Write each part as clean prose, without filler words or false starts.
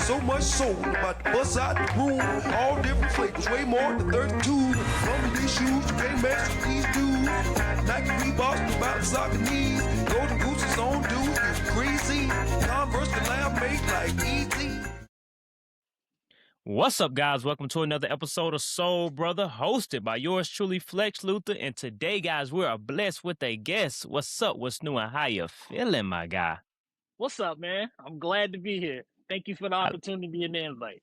So much soul about to bust out the room. All different flavors, way more than 32. From these shoes, you can't mess with these dudes. Nike Reeboks, about soccer knees. Golden Gooses on dudes, it's crazy. Converse collab made like easy. What's up, guys? Welcome to another episode of Soul Brother, hosted by yours truly, Flexx Luthor. And today, guys, we are blessed with a guest. What's up? What's new? And how you feeling, my guy? What's up, man? I'm glad to be here. Thank you for the opportunity and the invite.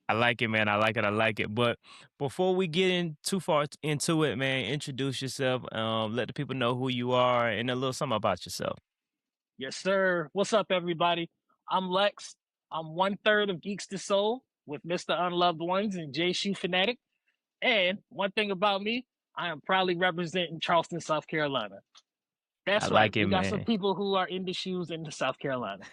I like it, man. I like it. But before we get in too far into it, man, introduce yourself. Let the people know who you are and a little something about yourself. Yes, sir. What's up, everybody? I'm Lex. I'm 1/3 of Geeks to Soul with Mr. Unloved Ones and J Shoe Fanatic. And one thing about me, I am proudly representing Charleston, South Carolina. That's I right. like We it, got some man. people who are in the shoes in South Carolina.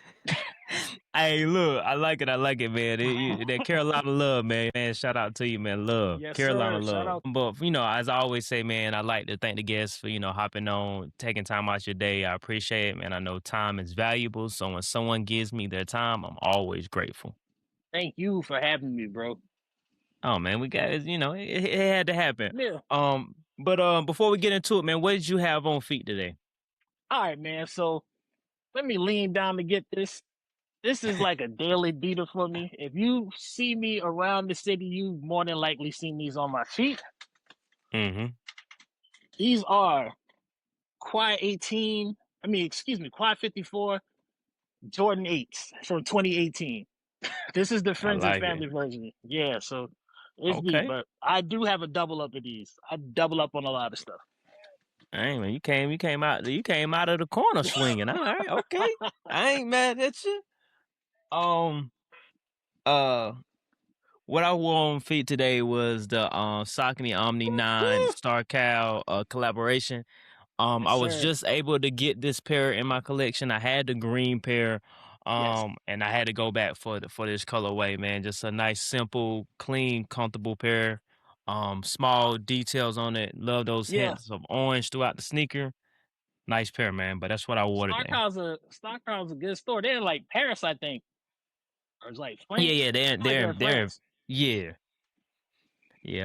Hey, look, I like it, man. That Carolina love, man. Shout out to you, man. Love. Yes, Carolina sir. Shout love. out. But, as I always say, man, I like to thank the guests for, hopping on, taking time out your day. I appreciate it, man. I know time is valuable. So when someone gives me their time, I'm always grateful. Thank you for having me, bro. Oh, man, we got, it had to happen. Yeah. But before we get into it, man, what did you have on feet today? All right, man. So let me lean down to get this. This is like a daily beater for me. If you see me around the city, you more than likely seen these on my feet. Mm-hmm. These are Quad 54 Jordan 8s from 2018. This is the friends and like family it. version. Yeah, so it's Okay. deep, but I do have a double up of these. I double up on a lot of stuff. Hey, man, you came out of the corner swinging. All right, okay. I ain't mad at you. What I wore on feet today was the Saucony Omni 9 Star Cal collaboration. Yes, I was sir. just able to get this pair in my collection. I had the green pair, Yes. and I had to go back for this colorway, man. Just a nice, simple, clean, comfortable pair. Small details on it. Love those Yeah. hints of orange throughout the sneaker. Nice pair, man. But that's what I wore today. Star Cal's a good store. They're in like Paris, I think. Or it's like France. Yeah, they're France. yeah,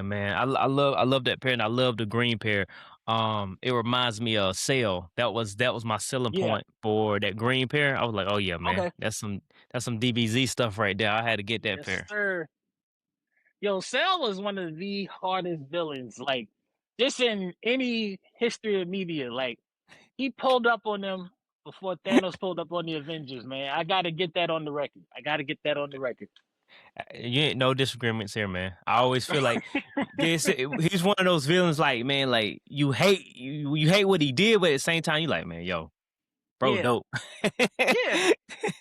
man. I love that pair, and I love the green pair. It reminds me of Sail. That was my selling Yeah. point for that green pair. I was like, oh yeah, man, Okay. that's some DBZ stuff right there. I had to get that Yes, pair. sir. Yo, Cell was one of the hardest villains, like just in any history of media. Like he pulled up on them before Thanos pulled up on the Avengers, man. I gotta get that on the record. You ain't no disagreements here, man. I always feel like he's one of those villains. Like, man, like you hate what he did, but at the same time, you like, man, yo, bro, Yeah. dope. Yeah.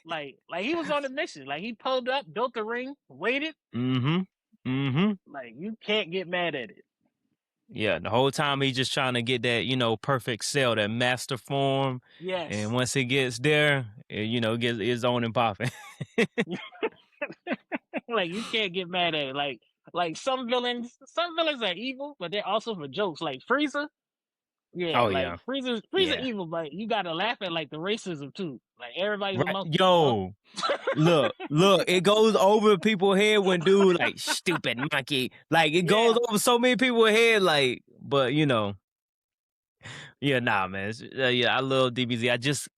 Like he was on a mission. Like he pulled up, built a ring, waited. Like you can't get mad at it. Yeah, the whole time he's just trying to get that, perfect cell, that master form. Yes. And once he gets there, gets his own and popping. Like you can't get mad at it. Like some villains are evil, but they're also for jokes. Like Frieza. Yeah, Oh, like yeah. Frieza Yeah. evil, but you gotta laugh at like the racism too. Like everybody's a Right. monkey. Yo, look, it goes over people's head when dude like stupid monkey. Like it goes over so many people's head, like, but yeah, nah, man. Yeah, I love DBZ.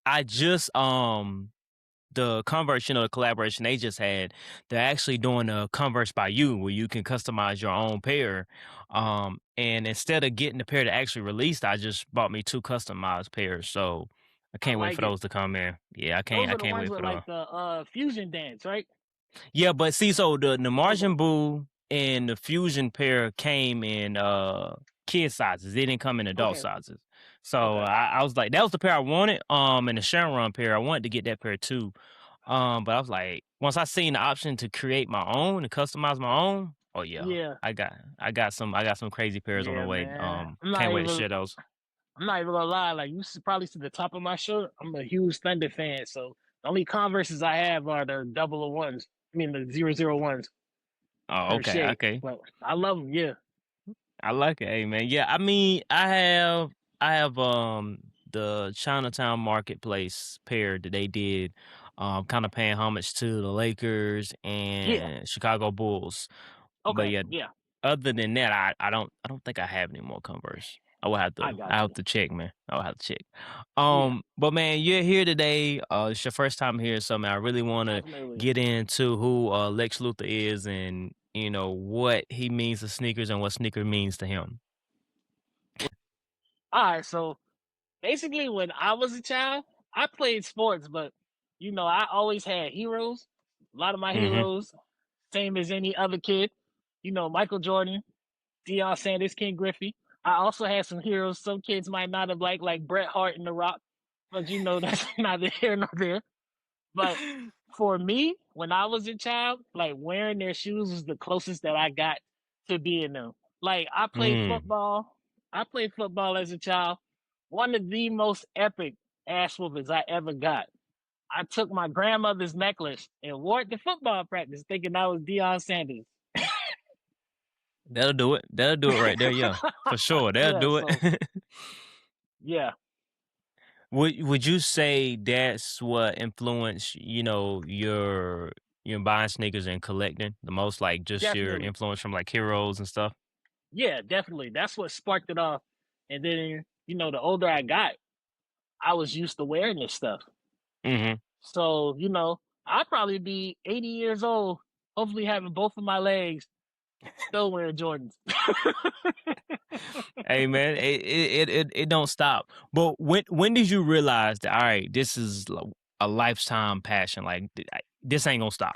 I just the Converse, the collaboration they just had, they're actually doing a Converse by you where you can customize your own pair. And instead of getting the pair that actually released, I just bought me 2 customized pairs. So I can't wait for those to come in. Yeah, I can't wait for those. Like the fusion dance, right? Yeah, but see, so the Margin Boo and the Fusion pair came in kid sizes. They didn't come in adult sizes. So I was like, that was the pair I wanted. And the Sharon pair, I wanted to get that pair too. But I was like, once I seen the option to create my own and customize my own, oh yeah. I got some crazy pairs on the way. Man. Can't wait to share those. I'm not even gonna lie, like you probably see the top of my shirt. I'm a huge Thunder fan, so the only Converses I have are the 001s. I mean the 001s. Oh, okay, okay. But I love them, yeah. I like it, hey man. Yeah, I mean, I have the Chinatown Marketplace pair that they did. kind of paying homage to the Lakers Yeah. and Chicago Bulls. But Okay. yeah, Yeah. other than that, I don't think I have any more Converse. I I got have you. to check, man. I will have to check. Yeah. But man, you're here today. It's your first time here, so man, I really want to Definitely. get into who Lex Luthor is and what he means to sneakers and what sneaker means to him. All right. So basically, when I was a child, I played sports, but I always had heroes. A lot of my Mm-hmm. heroes, same as any other kid. Michael Jordan, Deion Sanders, Ken Griffey. I also had some heroes. Some kids might not have liked, like Bret Hart and The Rock, but that's neither here nor there. But for me, when I was a child, like wearing their shoes was the closest that I got to being them. Like I played Mm. football. I played football as a child. One of the most epic ass whoopings I ever got. I took my grandmother's necklace and wore it to football practice, thinking I was Deion Sanders. That'll do it. That'll do it right there. Yeah, for sure. That'll Yeah, do it. so yeah, Would you say that's what influenced, your buying sneakers and collecting the most, like just your definitely. influence from like heroes and stuff? Yeah, definitely. That's what sparked it off. And then, the older I got, I was used to wearing this stuff. Hmm. So, I'd probably be 80 years old, hopefully having both of my legs, still wearing Jordans. Hey man, it don't stop. But when did you realize that all right, this is a lifetime passion? Like this ain't gonna stop.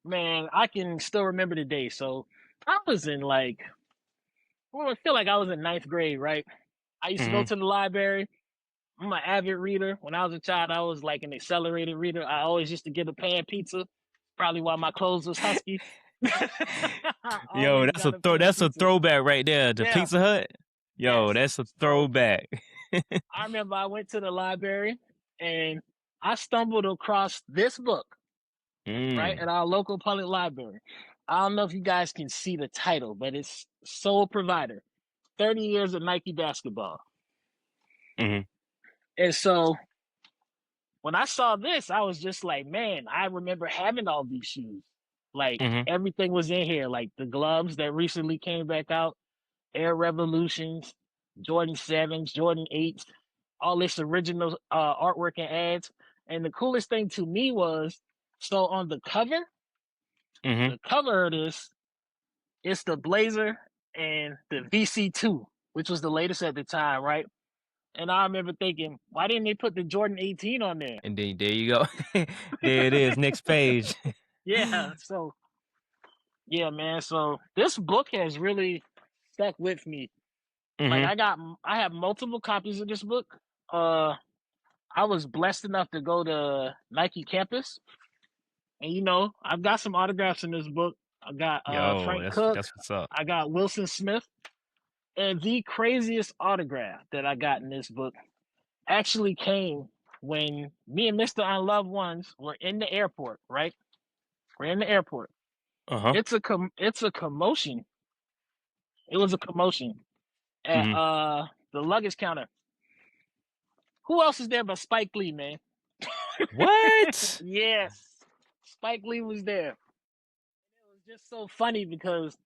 Man, I can still remember the day. So I was in I feel like I was in ninth grade, right? I used to go Hmm. to the library. I'm an avid reader. When I was a child, I was like an accelerated reader. I always used to get a pan pizza, probably while my clothes was husky. I Yo, always got a pan that's a pizza. throwback right there. The Yeah, Pizza Hut. Yo, yes. that's a So throwback. I remember I went to the library and I stumbled across this book, right, Mm. at our local public library. I don't know if you guys can see the title, but it's Sole Provider 30 Years of Nike Basketball. Hmm. And so when I saw this, I was just like, man, I remember having all these shoes. Like Hmm. everything was in here, like the gloves that recently came back out, Air Revolutions, Jordan 7s, Jordan 8s, all this original artwork and ads. And the coolest thing to me was, so on Hmm. the cover of this, it's the Blazer and the VC2, which was the latest at the time, right? And I remember thinking, why didn't they put the Jordan 18 on there? And then there you go. There it is. Next page. Yeah, so yeah, man. So this book has really stuck with me. Like Hmm. I have multiple copies of this book. Uh, I was blessed enough to go to Nike campus, and I've got some autographs in this book. I got Yo, Frank Cook, that's what's up. I got Wilson Smith, and the craziest autograph that I got in this book actually came when me and Mr. Unloved Ones were in the airport. Right, we're in the airport. Uh-huh. It's a commotion. It was a commotion at Hmm. the luggage counter. Who else is there but Spike Lee, man? What? Yes, Spike Lee was there. It was just so funny because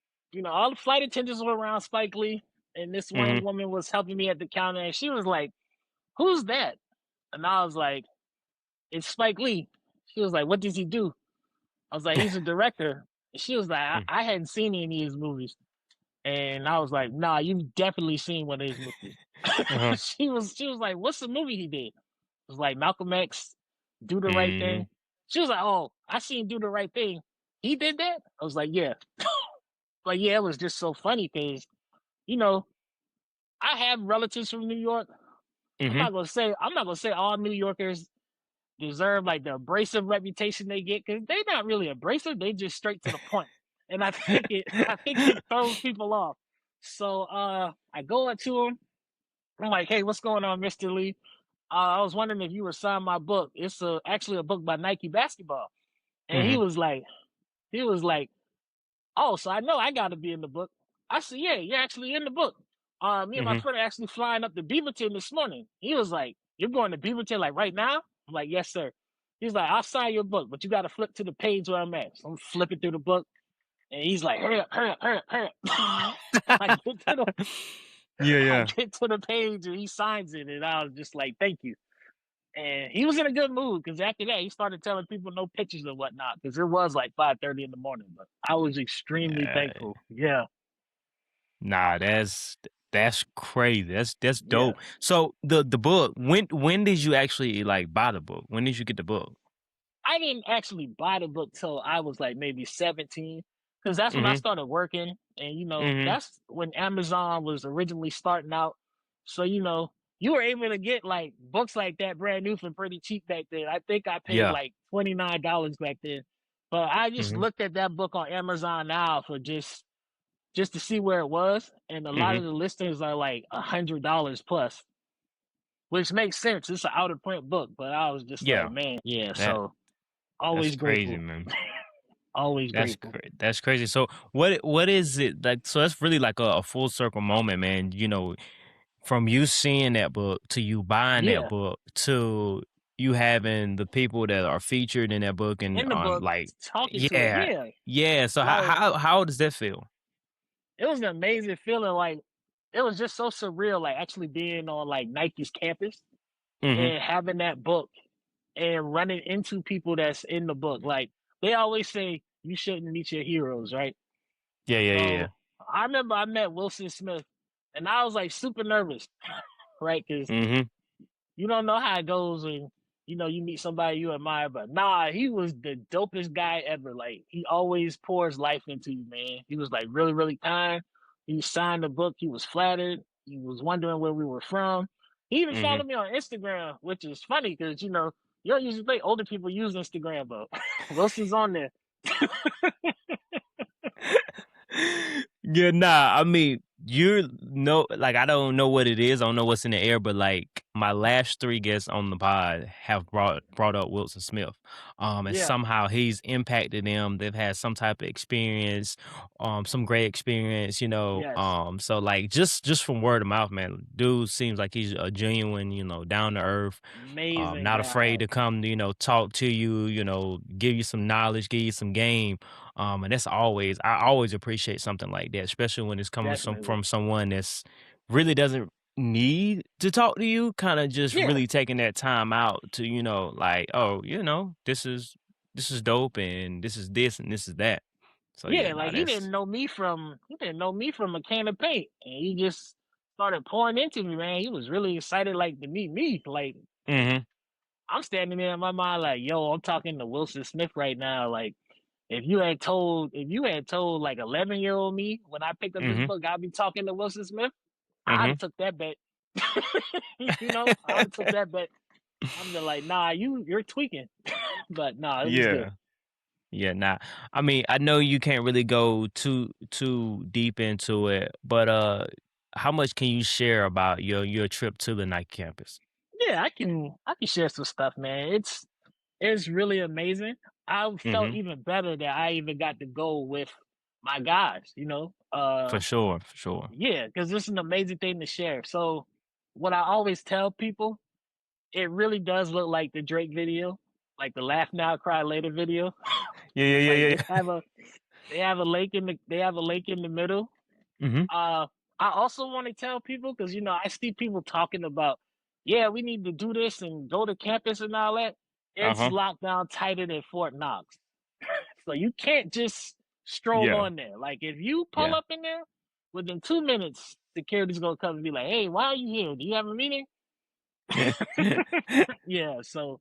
all the flight attendants were around Spike Lee, and this Hmm. one woman was helping me at the counter, and she was like, "Who's that?" And I was like, "It's Spike Lee." She was like, "What does he do?" I was like, "He's a director." And she was like, I hadn't seen any of his movies." And I was like, "Nah, you've definitely seen one of his movies." Uh-huh. She was like, "What's the movie he did?" It was like Malcolm X, Do the Right Mm-hmm. Thing. She was like, "Oh, I seen Do the Right Thing. He did that?" I was like, "Yeah." But yeah, it was just so funny because you know I have relatives from New York. Mm-hmm. I'm not gonna say all New Yorkers deserve like the abrasive reputation they get because they're not really abrasive. They just straight to the point, and I think it throws people off. So I go up to him. I'm like, "Hey, what's going on, Mr. Lee? I was wondering if you were signing my book. It's actually a book by Nike basketball." And Mm-hmm. he was like, "Oh, so I know I got to be in the book." I said, "Yeah, you're actually in the book. Me and my Mm-hmm. friend are actually flying up to Beaverton this morning." He was like, "You're going to Beaverton like right now?" I'm like, "Yes, sir." He's like, I'll sign your book, but you got to flip to the page where I'm at. So I'm flipping through the book, and he's like, hurry up, hurry up, hurry up, hurry up. I get to the Yeah, I yeah. get to the page and he signs it, and I was just like, thank you. And he was in a good mood because after that he started telling people no pictures and whatnot because it was like 5:30 in the morning. But I was extremely Yeah. thankful. Yeah, Nah, that's crazy. That's yeah. dope. So the book, when did you actually like buy the book? When did you get the book? I didn't actually buy the book till I was like maybe 17 because that's when I Mm-hmm. started working. And, Mm-hmm. that's when Amazon was originally starting out. So, you were able to get like books like that brand new for pretty cheap back then. I think I paid Yeah. like $29 back then. But I just Mm-hmm. looked at that book on Amazon now for just to see where it was. And a lot Mm-hmm. of the listings are like $100 plus, which makes sense. It's an out of print book. But I was just like, Yeah. man, yeah. That So that's always crazy, grateful. man. Always grateful. That's crazy. So what is it like? So that's really like a full circle moment, man. You know, from you seeing that book to you buying that Yeah, book to you having the people that are featured in that book and in the on book, like talking to it. yeah, Yeah, yeah. So like how does that feel? it was an amazing feeling. Like it was just so surreal. Like actually being on like Nike's campus Mm-hmm. and having that book and running into people that's in the book. Like they always say, you shouldn't meet your heroes, right? Yeah, yeah, yeah. So I remember I met Wilson Smith, and I was like super nervous, right? Because Mm-hmm. you don't know how it goes when you meet somebody you admire. But nah, he was the dopest guy ever. Like he always pours life into you, man. He was like really, really kind. He signed the book. He was flattered. He was wondering where we were from. He even Mm-hmm. followed me on Instagram, which is funny because you don't usually think older people use Instagram, but Wilson's on there. Yeah, nah. I mean, you know, like I don't know what it is. I don't know what's in the air, but like my last three guests on the pod have brought up Wilson Smith. And Yeah. somehow he's impacted them. They've had some type of experience, some great experience, you know. Yes. So like just from word of mouth, man, dude seems like he's a genuine, you know, down to earth, Amazing not afraid guy. to come, you know, talk to you, you know, give you some knowledge, give you some game. And that's always I always appreciate something like that, especially when it's coming Definitely. from someone that's really doesn't need to talk to you, kind of just Yeah. really taking that time out to, you know, like, oh, you know, this is dope and this is this and this is that. So yeah, Yeah, nah, like he that's didn't know me from a can of paint, and he just started pouring into me, man. He was really excited, like to meet me. Like mm-hmm, I'm standing there in my mind, like, yo, I'm talking to Wilson Smith right now. Like if you had told like 11-year-old me when I picked up this mm-hmm, book, I'd be talking to Wilson Smith. I'd mm-hmm. have took that bet. I would have took that bet. I'm just like, nah, you're tweaking, but nah, it was good. Yeah. Yeah, nah. I mean, I know you can't really go too deep into it, but how much can you share about your trip to the Nike campus? Yeah, I can share some stuff, man. It's really amazing. I felt Mm-hmm. even better that I even got to go with my guys, For sure, for sure. Yeah, because this is an amazing thing to share. So what I always tell people, it really does look like the Drake video, like the Laugh Now Cry Later video. Yeah, yeah, Like yeah, they yeah. have a lake in the middle. Mm-hmm. Uh I also want to tell people because I see people talking about, yeah, we need to do this and go to campus and all that. It's Uh-huh. locked down tighter than Fort Knox. So you can't just stroll Yeah. on there. Like if you pull Yeah. up in there, within 2 minutes, security's gonna come and be like, "Hey, why are you here? Do you have a meeting?" Yeah. So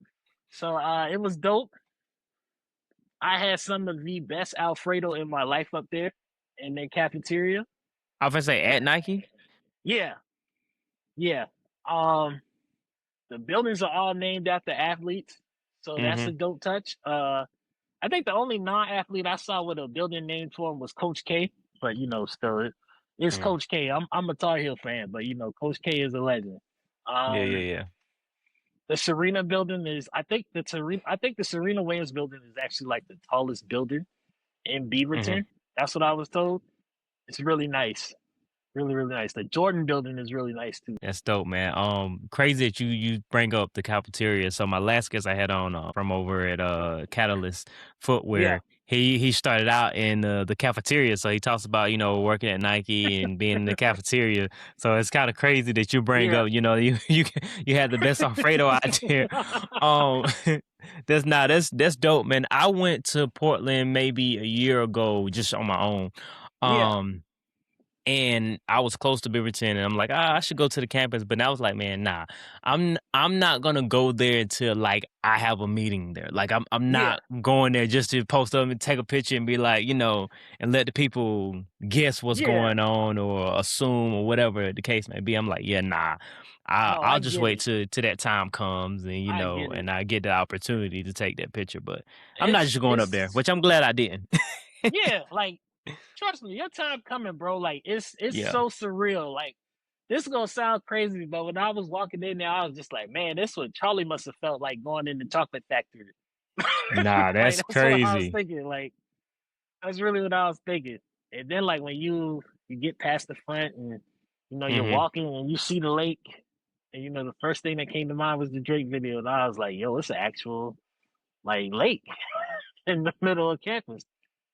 it was dope. I had some of the best Alfredo in my life up there in their cafeteria. I was gonna say at Nike. Yeah, yeah. Um, the buildings are all named after athletes, so that's Mm-hmm. a dope touch. I think the only non-athlete I saw with a building named for him was Coach K, but still it's Mm. Coach K. I'm a Tar Heel fan, but Coach K is a legend. Yeah, Um, yeah, yeah. the Serena building is I think the Serena Williams building is actually like the tallest building in Mm-hmm. Beaverton. That's what I was told. It's really nice, Really, really nice. The Jordan building is really nice too. That's dope, man. Crazy that you bring up the cafeteria. So my last guest I had on from over at Catalyst Yeah, Footwear, he started out in the cafeteria. So he talks about working at Nike and being in the cafeteria. So it's kind of crazy that you bring yeah. up you had the best Alfredo out there. Um, that's dope, man. I went to Portland maybe a year ago just on my own. Yeah, Um and I was close to Beaverton, and I'm like, I should go to the campus. But I was like, man, nah, I'm not gonna go there until like I have a meeting there. Like I'm yeah. not going there just to post up and take a picture and be like, and let the people guess what's Yeah. going on or assume or whatever the case may be. I'm like, yeah, nah. No, I'll I just get wait it. till that time comes and I get it. and I get the opportunity to take that picture. But I'm not It's just going up there, it's which I'm glad I didn't. yeah, like trust me, your time coming, bro. Like it's Yeah. so surreal. Like this is gonna sound crazy, but when I was walking in there, I was just like, man, this is what Charlie must have felt like going in the chocolate factory. Nah, Like that's that's what I was crazy. thinking. Like that's really what I was thinking. And then like when you get past the front and you're Hmm. walking and you see the lake, and the first thing that came to mind was the Drake video, and I was like, yo, it's an actual like lake in the middle of campus.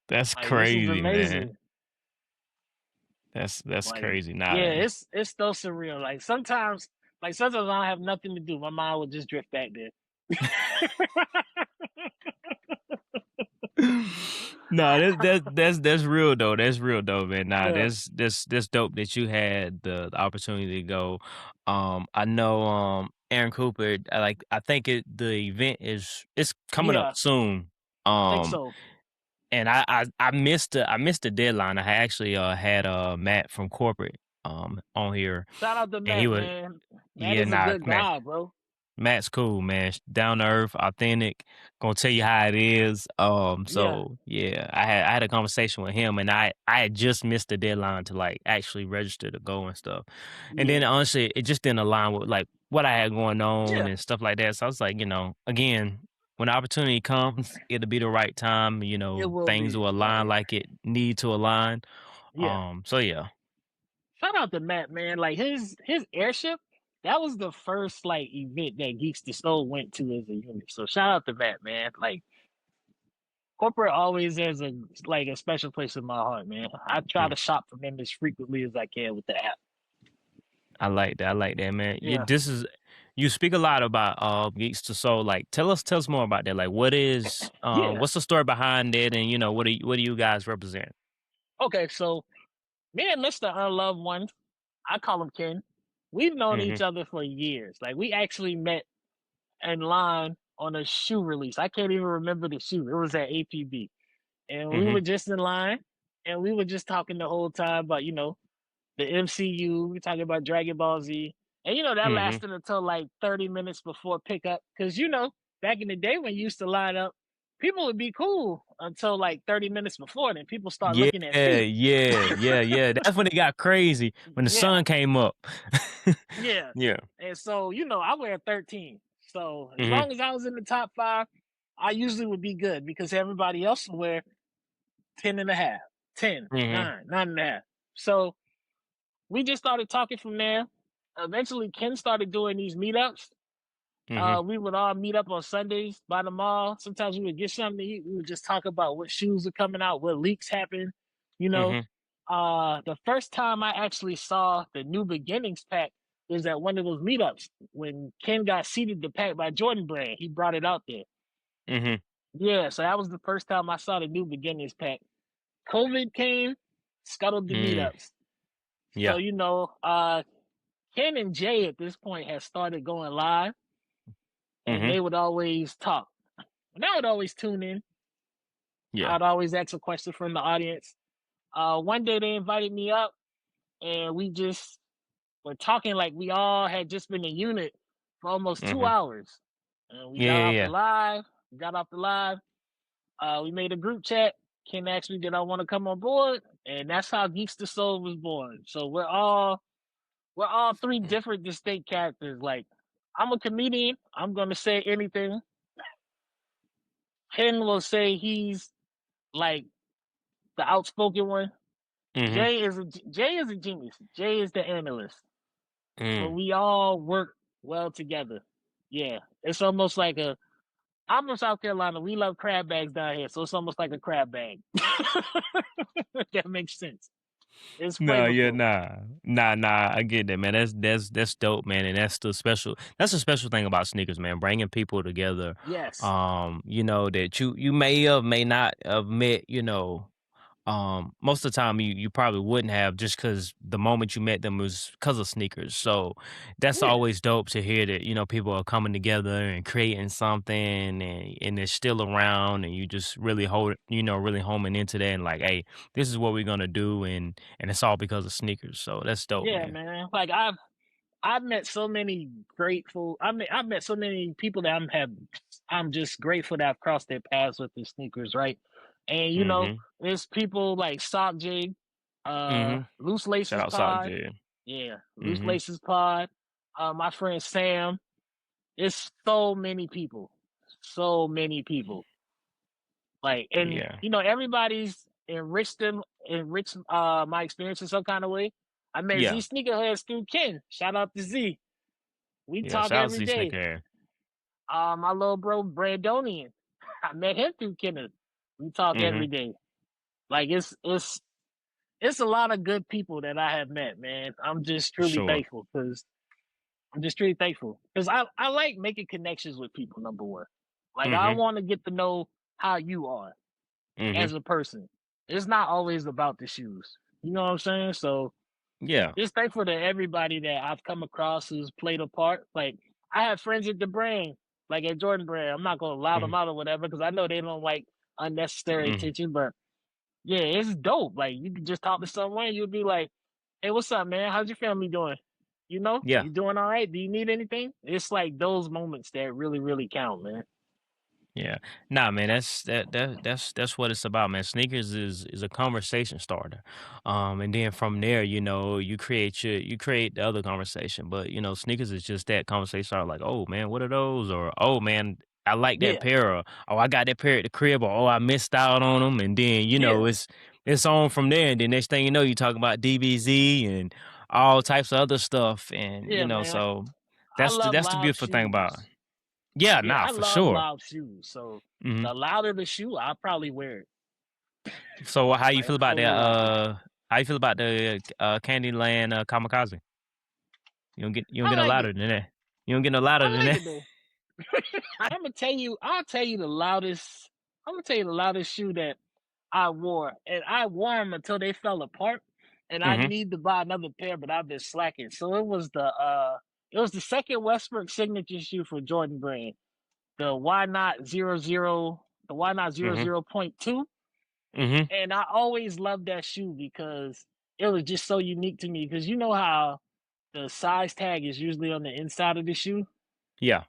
That's Like this is crazy, man. amazing. That's Like crazy. Nah, yeah, it's so surreal. Like sometimes I don't have nothing to do. My mind will just drift back there. no, that's real though. That's real though, man. Nah, Yeah, that's dope that you had the opportunity to go. I know Aaron Cooper. I think the event it's coming up yeah, soon. I think Um, so. and I missed the deadline. I actually had Matt from corporate on here, Shout out to and he Matt, was man. Matt yeah, is a nah, good Matt. guy, bro. Matt's cool, man. Down to earth, authentic. Gonna tell you how it is. Yeah, So yeah, I had a conversation with him, and I had just missed the deadline to like actually register to go and stuff. And then yeah, honestly, it just didn't align with like what I had going on yeah. and stuff like that. So I was like, again, when the opportunity comes, it'll be the right time. It will Things be will align like like it need to align. yeah. So yeah, Shout out to Matt, man. Like his airship, that was the first like event that Geeks to Soul went to as a unit. So shout out to Matt, man. Like corporate always has a special place in my heart, man. I try mm, to shop from them as frequently as I can with the app. I like that. I like that, man. Yeah, You speak a lot about geeks to soul. Like, tell us more about that. Like, yeah. what's the story behind it, and what do you guys represent? Okay, so me and Mister Unloved One, I call him Ken. We've known Mm-hmm. each other for years. Like we actually met in line on a shoe release. I can't even remember the shoe. It was at APB, and we Mm-hmm. were just in line, and we were just talking the whole time about the MCU. We talking about Dragon Ball Z, and that Mm-hmm. lasted until like 30 minutes before pickup. Because back in the day when you used to line up, people would be cool until like 30 minutes before. Then people start Yeah, looking at feet. yeah. That's when it got crazy when the Yeah, sun came up. yeah. Yeah. And so I wear 13. So as Mm-hmm. long as I was in the top five, I usually would be good because everybody else would wear 10 and a half, 10, Mm-hmm. 9, 9.5. So we just started talking from there. Eventually, Ken started doing these meetups. Mm-hmm. We would all meet up on Sundays by the mall. Sometimes we would get something to eat. We would just talk about what shoes are coming out, what leaks happen. You know, Mm-hmm. the first time I actually saw the New Beginnings pack was at one of those meetups when Ken got seated the pack by Jordan Brand. He brought it out there. Mm-hmm. Yeah, so that was the first time I saw the New Beginnings pack. COVID came, scuttled the Mm. meetups. So Yeah. Ken and Jay at this point had started going live, and Mm-hmm. they would always talk. And I would always tune in. Yeah. I'd always ask a question from the audience. One day they invited me up, and we just were talking like we all had just been a unit for almost two Mm-hmm. hours. And we Yeah, got yeah, off the yeah. live. We got off the live. We made a group chat. Ken asked me, did I want to come on board? And that's how Geeks the Soul was born. So we're all three different distinct characters. Like I'm a comedian. I'm gonna say anything. Ken will say he's like the outspoken one. Mm-hmm. Jay is a genius. Jay is the analyst. But Mm. we all work well together. Yeah. It's almost like a I'm from South Carolina. We love crab bags down here, so it's almost like a crab bag. If that makes sense. It's No, yeah, flavorful. nah. I get that, man. That's dope, man, and that's the special. That's a special thing about sneakers, man. Bringing people together. Yes. That you may not have met, most of the time you probably wouldn't have just because the moment you met them was because of sneakers. So that's Yeah. always dope to hear that people are coming together and creating something and they're still around and you just really really homing into that and like, hey, this is what we're gonna do and it's all because of sneakers. So that's dope, Yeah, man. man. Like I've met so many grateful. I've met so many people that I'm just grateful that I've crossed their paths with the sneakers, right? And Mm-hmm. there's people like Sock J, Mm-hmm. Loose Shout Laces out Sock Pod, J. yeah, Loose Mm-hmm. Laces Pod, my friend Sam. It's so many people, so many people. Like, and Yeah. everybody's enriched my experience in some kind of way. I met Z Yeah. Sneakerheads through Ken. Shout out to Z. We Yeah. talk Shout out every to day. Sneaker. My little bro Brandonian. I met him through Kenneth. We talk Mm-hmm. every day. Like it's a lot of good people that I have met, man. I'm just For truly sure. thankful because I like making connections with people. Number one, like I Mm-hmm. want to get to know how you are Mm-hmm. as a person. It's not always about the shoes. You know what I'm saying? So Yeah. just thankful to everybody that I've come across who's played a part. Like I have friends at the brand, like at Jordan Brand. I'm not gonna loud them Mm-hmm. out or whatever because I know they don't like unnecessary Mm-hmm. attention. But yeah, it's dope. Like you can just talk to someone, you'll be like, "Hey, what's up, man? How's your family doing? Yeah. You doing all right? Do you need anything?" It's like those moments that really, really count, man. Yeah. Nah, man, that's what it's about, man. Sneakers is a conversation starter. And then from there, you create the other conversation. But sneakers is just that conversation starter, like, oh man, what are those? Or oh man, I like that Yeah, pair, or oh I got that pair at the crib, or oh I missed out on them. And then, yeah, it's on from there. And then next thing you know, you talk about DBZ and all types of other stuff. And yeah, man. so I love that's the loud beautiful thing about it. shoes. Yeah, Yeah, nah, I for love sure. loud shoes. So Mm-hmm. the louder the shoe, I'll probably wear it. So how you Like feel about that? fully loud. How you feel about the Candyland Kamikaze? You don't I get no like it. louder than that. You don't get no louder I than like that. it though. I'll tell you the loudest. I'm gonna tell you the loudest shoe that I wore, and I wore them until they fell apart, and I Mhm. need to buy another pair, but I've been slacking. So it was the second Westbrook signature shoe for Jordan Brand, the Why Not 00, the Why Not zero Mhm. zero point 0.2, Mhm. and I always loved that shoe because it was just so unique to me. Because you know how the size tag is usually on the inside of the shoe. Yeah.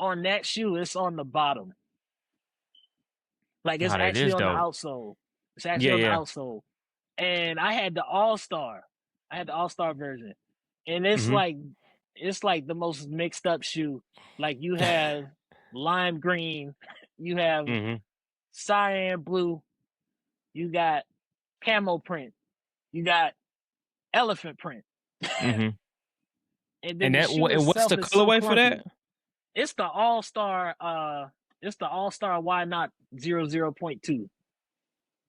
On that shoe, it's on the bottom. Like it's Oh, that actually is on the dope. outsole. It's actually Yeah, on the yeah. outsole. And I had the All Star. I had the All Star version. And it's Mhm. like the most mixed up shoe. Like you have lime green, you have Mhm. cyan blue, you got camo print, you got elephant print. Mhm. And then And the shoe and what's itself the is so colorway for clunky. that? It's the All Star it's the All Star Why Not 00.2. It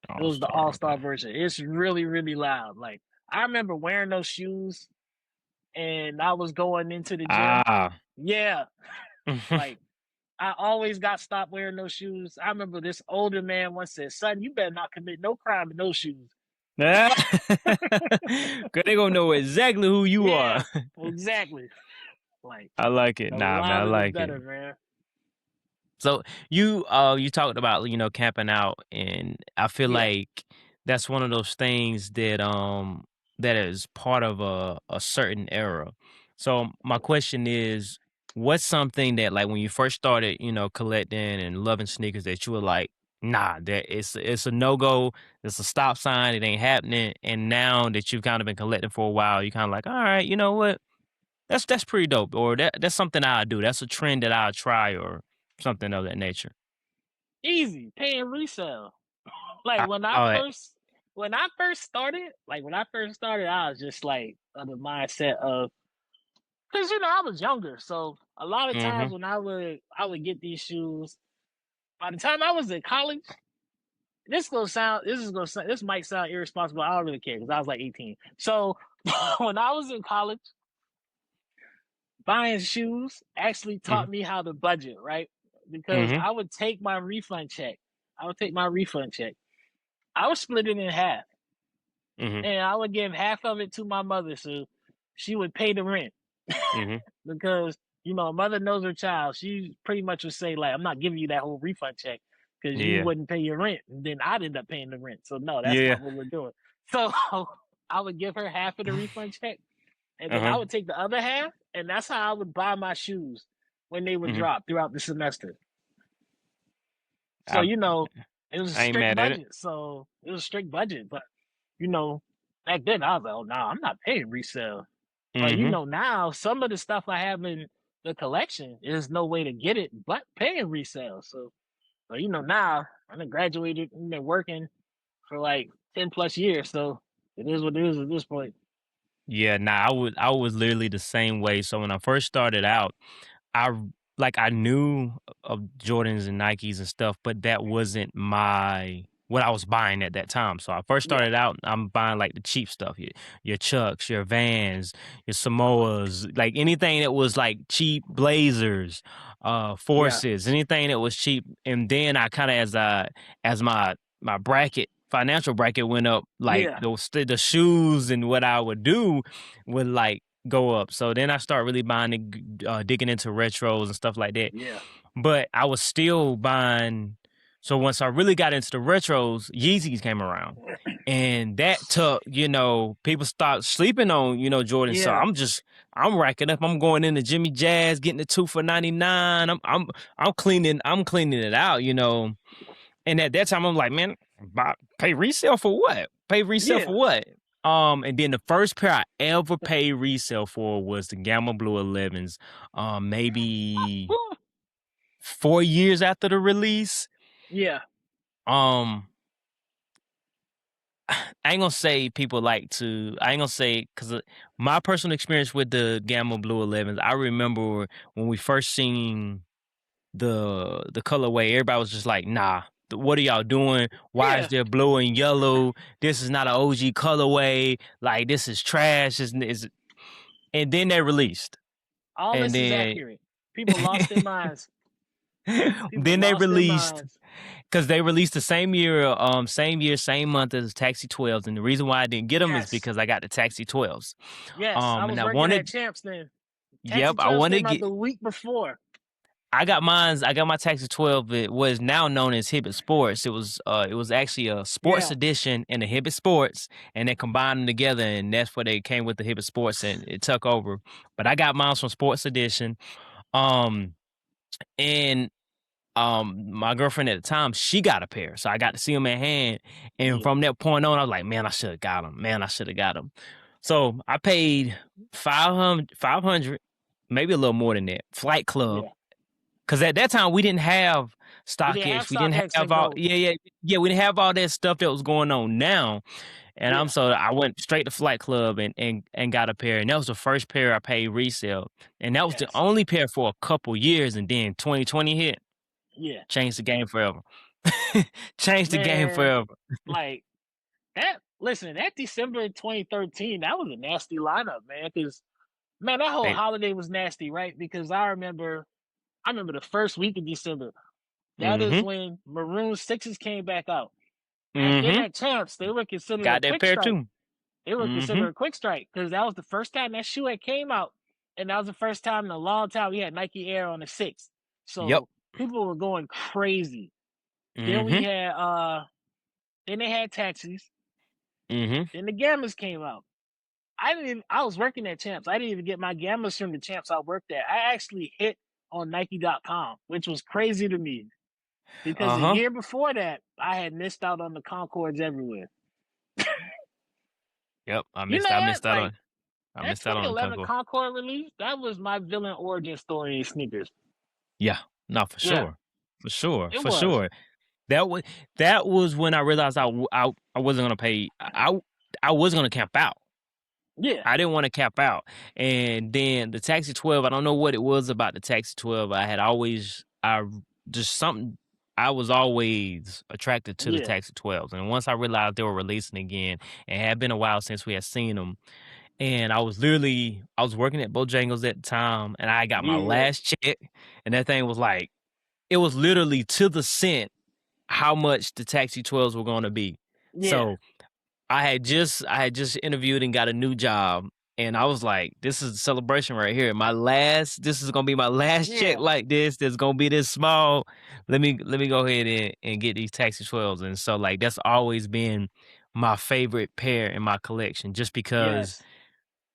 All was the Star. All Star Okay. version. It's really, really loud. Like I remember wearing those shoes and I was going into the gym. Ah. Yeah. Like I always got stopped wearing those shoes. I remember this older man once said, "Son, you better not commit no crime in those shoes." Cause they gonna know exactly who you are. Yeah, exactly. Like I like it. the Nah, man, I louder the like it. better, man. So you talked about camping out, and I feel Yeah. like that's one of those things that is part of a certain era. So my question is, what's something that like when you first started collecting and loving sneakers that you were like, nah, that it's a no go, it's a stop sign, it ain't happening, and now that you've kind of been collecting for a while, you kind of like, all right, you know what, that's pretty dope, or that's something I do, that's a trend that I'll try, or something of that nature. Easy. Paying resale. Like I, when I oh, first when I first started, I was just like of the mindset of, because I was younger, so a lot of times Mhm. when I would get these shoes. By the time I was in college, this might sound irresponsible. I don't really care because I was like 18. So when I was in college, buying shoes actually taught Mhm. me how to budget, right? Because Mhm. I would take my refund check. I would take my refund check. I would split it in half, Mhm. and I would give half of it to my mother, so she would pay the rent. Mhm. Because a mother knows her child. She pretty much would say like, "I'm not giving you that whole refund check because you Yeah. wouldn't pay your rent." And then I'd end up paying the rent. So no, that's Yeah. not what we're doing. So I would give her half of the refund check, and then I Uh-huh. would take the other half, and that's how I would buy my shoes when they would Mhm. drop throughout the semester. So I it was a I ain't strict mad at it. budget. But you know, back then I was like, "Oh no, I'm not paying resale." But Mhm. now some of the stuff I have in the collection is no way to get it but paying resale. So now I done graduated and been working for like 10 plus years. So it is what it is at this point. Yeah, nah, I was literally the same way. So when I first started out, I I knew of Jordans and Nikes and stuff, but that wasn't my what I was buying at that time. So I first Yeah. started out, I'm buying like the cheap stuff, your Chucks, your Vans, your Samoas, like anything that was like cheap Blazers, Yeah. Forces, anything that was cheap. And then I kind of as my financial bracket went up, like Yeah. the shoes and what I would do would like go up. So then I start really buying, digging into retros and stuff like that. Yeah. But I was still buying. So once I really got into the retros, Yeezys came around, and that took people start sleeping on Jordan. So Yeah. I'm racking up. I'm going into Jimmy Jazz, getting the 2 for $99. I'm cleaning it out. And at that time, I'm like, man, pay resale for what? Pay resale Yeah. for what? And then the first pair I ever paid resale for was the Gamma Blue 11s. Maybe 4 years after the release. Yeah. Um, I ain't gonna say people like to. I ain't gonna say because my personal experience with the Gamma Blue 11s. I remember when we first seen the colorway, everybody was just like, nah, what are y'all doing? Why is Yeah. there blue and yellow? This is not an OG colorway. Like, this is trash. And then they released. All And this is then accurate. People lost their minds. People then they lost their released minds. because they released the same year, same month as Taxi 12s. And the reason why I didn't get them is Yes. because I got the Taxi 12s. Yes. I And was I working at wanted, Champs then. yep, Taxi I 12s wanted to came out get the week before. I got mines. I got my Taxi 12. It was now known as Hibbett Sports. It was actually a sports Yeah. edition and a Hibbett Sports, and they combined them together, and that's where they came with the Hibbett Sports, and it took over. But I got mine from Sports Edition. Um, and my girlfriend at the time, she got a pair, so I got to see them in hand. And Yeah. from that point on, I was like, man, I should have got them. Man, I should have got them. So I paid 500, maybe a little more than that. Flight Club. Yeah. Because at that time we didn't have We didn't have StockX. We didn't StockX have and all Go. yeah. We didn't have all that stuff that was going on now. And Yeah. I went straight to Flight Club and got a pair. And that was the first pair I paid resale. And that was the Yes. only pair for a couple years. And then 2020 hit, Yeah. changed the game forever. Changed the game Man, forever. like that. Listen, that December 2013, that was a nasty lineup, man. Because man, that whole They, holiday was nasty, right? Because I remember the first week of December. That is mm-hmm. when Maroon Sixes came back out. Back then Mm-hmm. at Champs, they were considered a Got that quick pair strike. too. They were Mm-hmm. considered a quick strike because that was the first time that shoe had came out, and that was the first time in a long time we had Nike Air on the six. Yep. So people were going crazy. Then we Mm-hmm. had then they had taxis. Mm-hmm. Then the Gammas came out. I was working at Champs. I didn't even get my Gammas from the Champs I worked at. I actually hit on Nike.com, which was crazy to me because the Uh-huh. year before that I had missed out on the Concords everywhere. Yep. I You missed know I what? missed out Like on I that missed out on the 2011 Concord. Concord release, that was my villain origin story in sneakers. Yeah. No, for Yeah, sure. For sure. it For was. sure. That was when I realized I wasn't gonna pay. I was gonna camp out. Yeah, I didn't want to cap out. And then the Taxi 12, I don't know what it was about the Taxi 12. I just something, I was always attracted to the yeah, Taxi 12s. And once I realized they were releasing again, and it had been a while since we had seen them, and I was working at Bojangles at the time, and I got my yeah, last check, and that thing was like, it was literally to the cent how much the Taxi 12s were going to be. yeah, So I had just interviewed and got a new job, and I was like, this is a celebration right here. This is gonna be my last check yeah. like this. That's gonna be this small. Let me go ahead and get these Taxi 12s. And so like that's always been my favorite pair in my collection, just because Yes,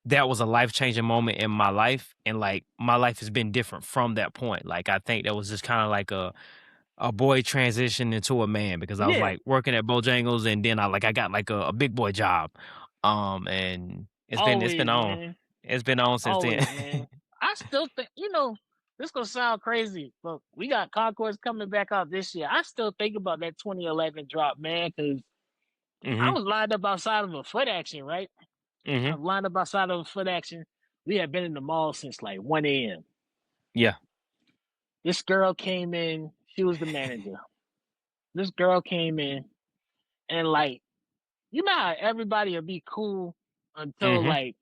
that was a life-changing moment in my life, and like my life has been different from that point. Like I think that was just kind of like a boy transition into a man, because I was yeah. like working at Bojangles, and then I got like a big boy job. And it's been Always, on. man. It's been on since then. Always, man. I still think, this gonna sound crazy, but we got Concourse coming back out this year. I still think about that 2011 drop, man, because I Mhm. was lined up outside of a foot action, right? I Mhm. was lined up outside of a foot action. We had been in the mall since like 1 a.m. Yeah. This girl came in. She was the manager. This girl came in, and like, you know how everybody will be cool until Mhm. like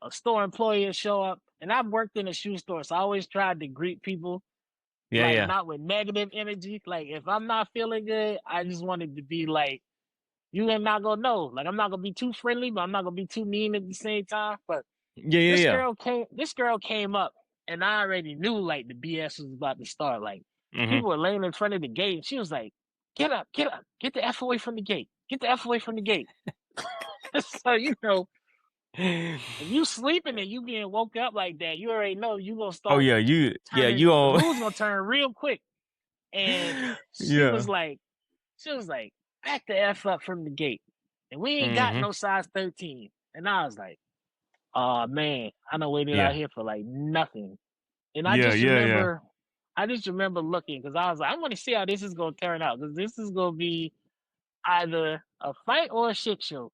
a store employee will show up. And I've worked in a shoe store, so I always tried to greet people Yeah. like Yeah. not with negative energy. Like if I'm not feeling good, I just wanted to be like, you ain't not gonna know. Like I'm not gonna be too friendly, but I'm not gonna be too mean at the same time. But Yeah. Yeah. Yeah. this girl came up, and I already knew like the BS was about to start. Like Mhm. people were laying in front of the gate, and she was like, get up, get the F away from the gate. Get the F away from the gate. So if you sleeping and you getting woke up like that, you already know you gonna Oh start yeah. You the on. rules gonna turn real quick. And she Yeah. was like, back the F up from the gate. And we ain't got Mhm. no size 13. And I was like, oh man, I done waited out Yeah. here for like nothing. And Yeah. Yeah. Yeah. I just remember looking because I was like, I want to see how this is gonna turn out. Because this is gonna be either a fight or a shit show.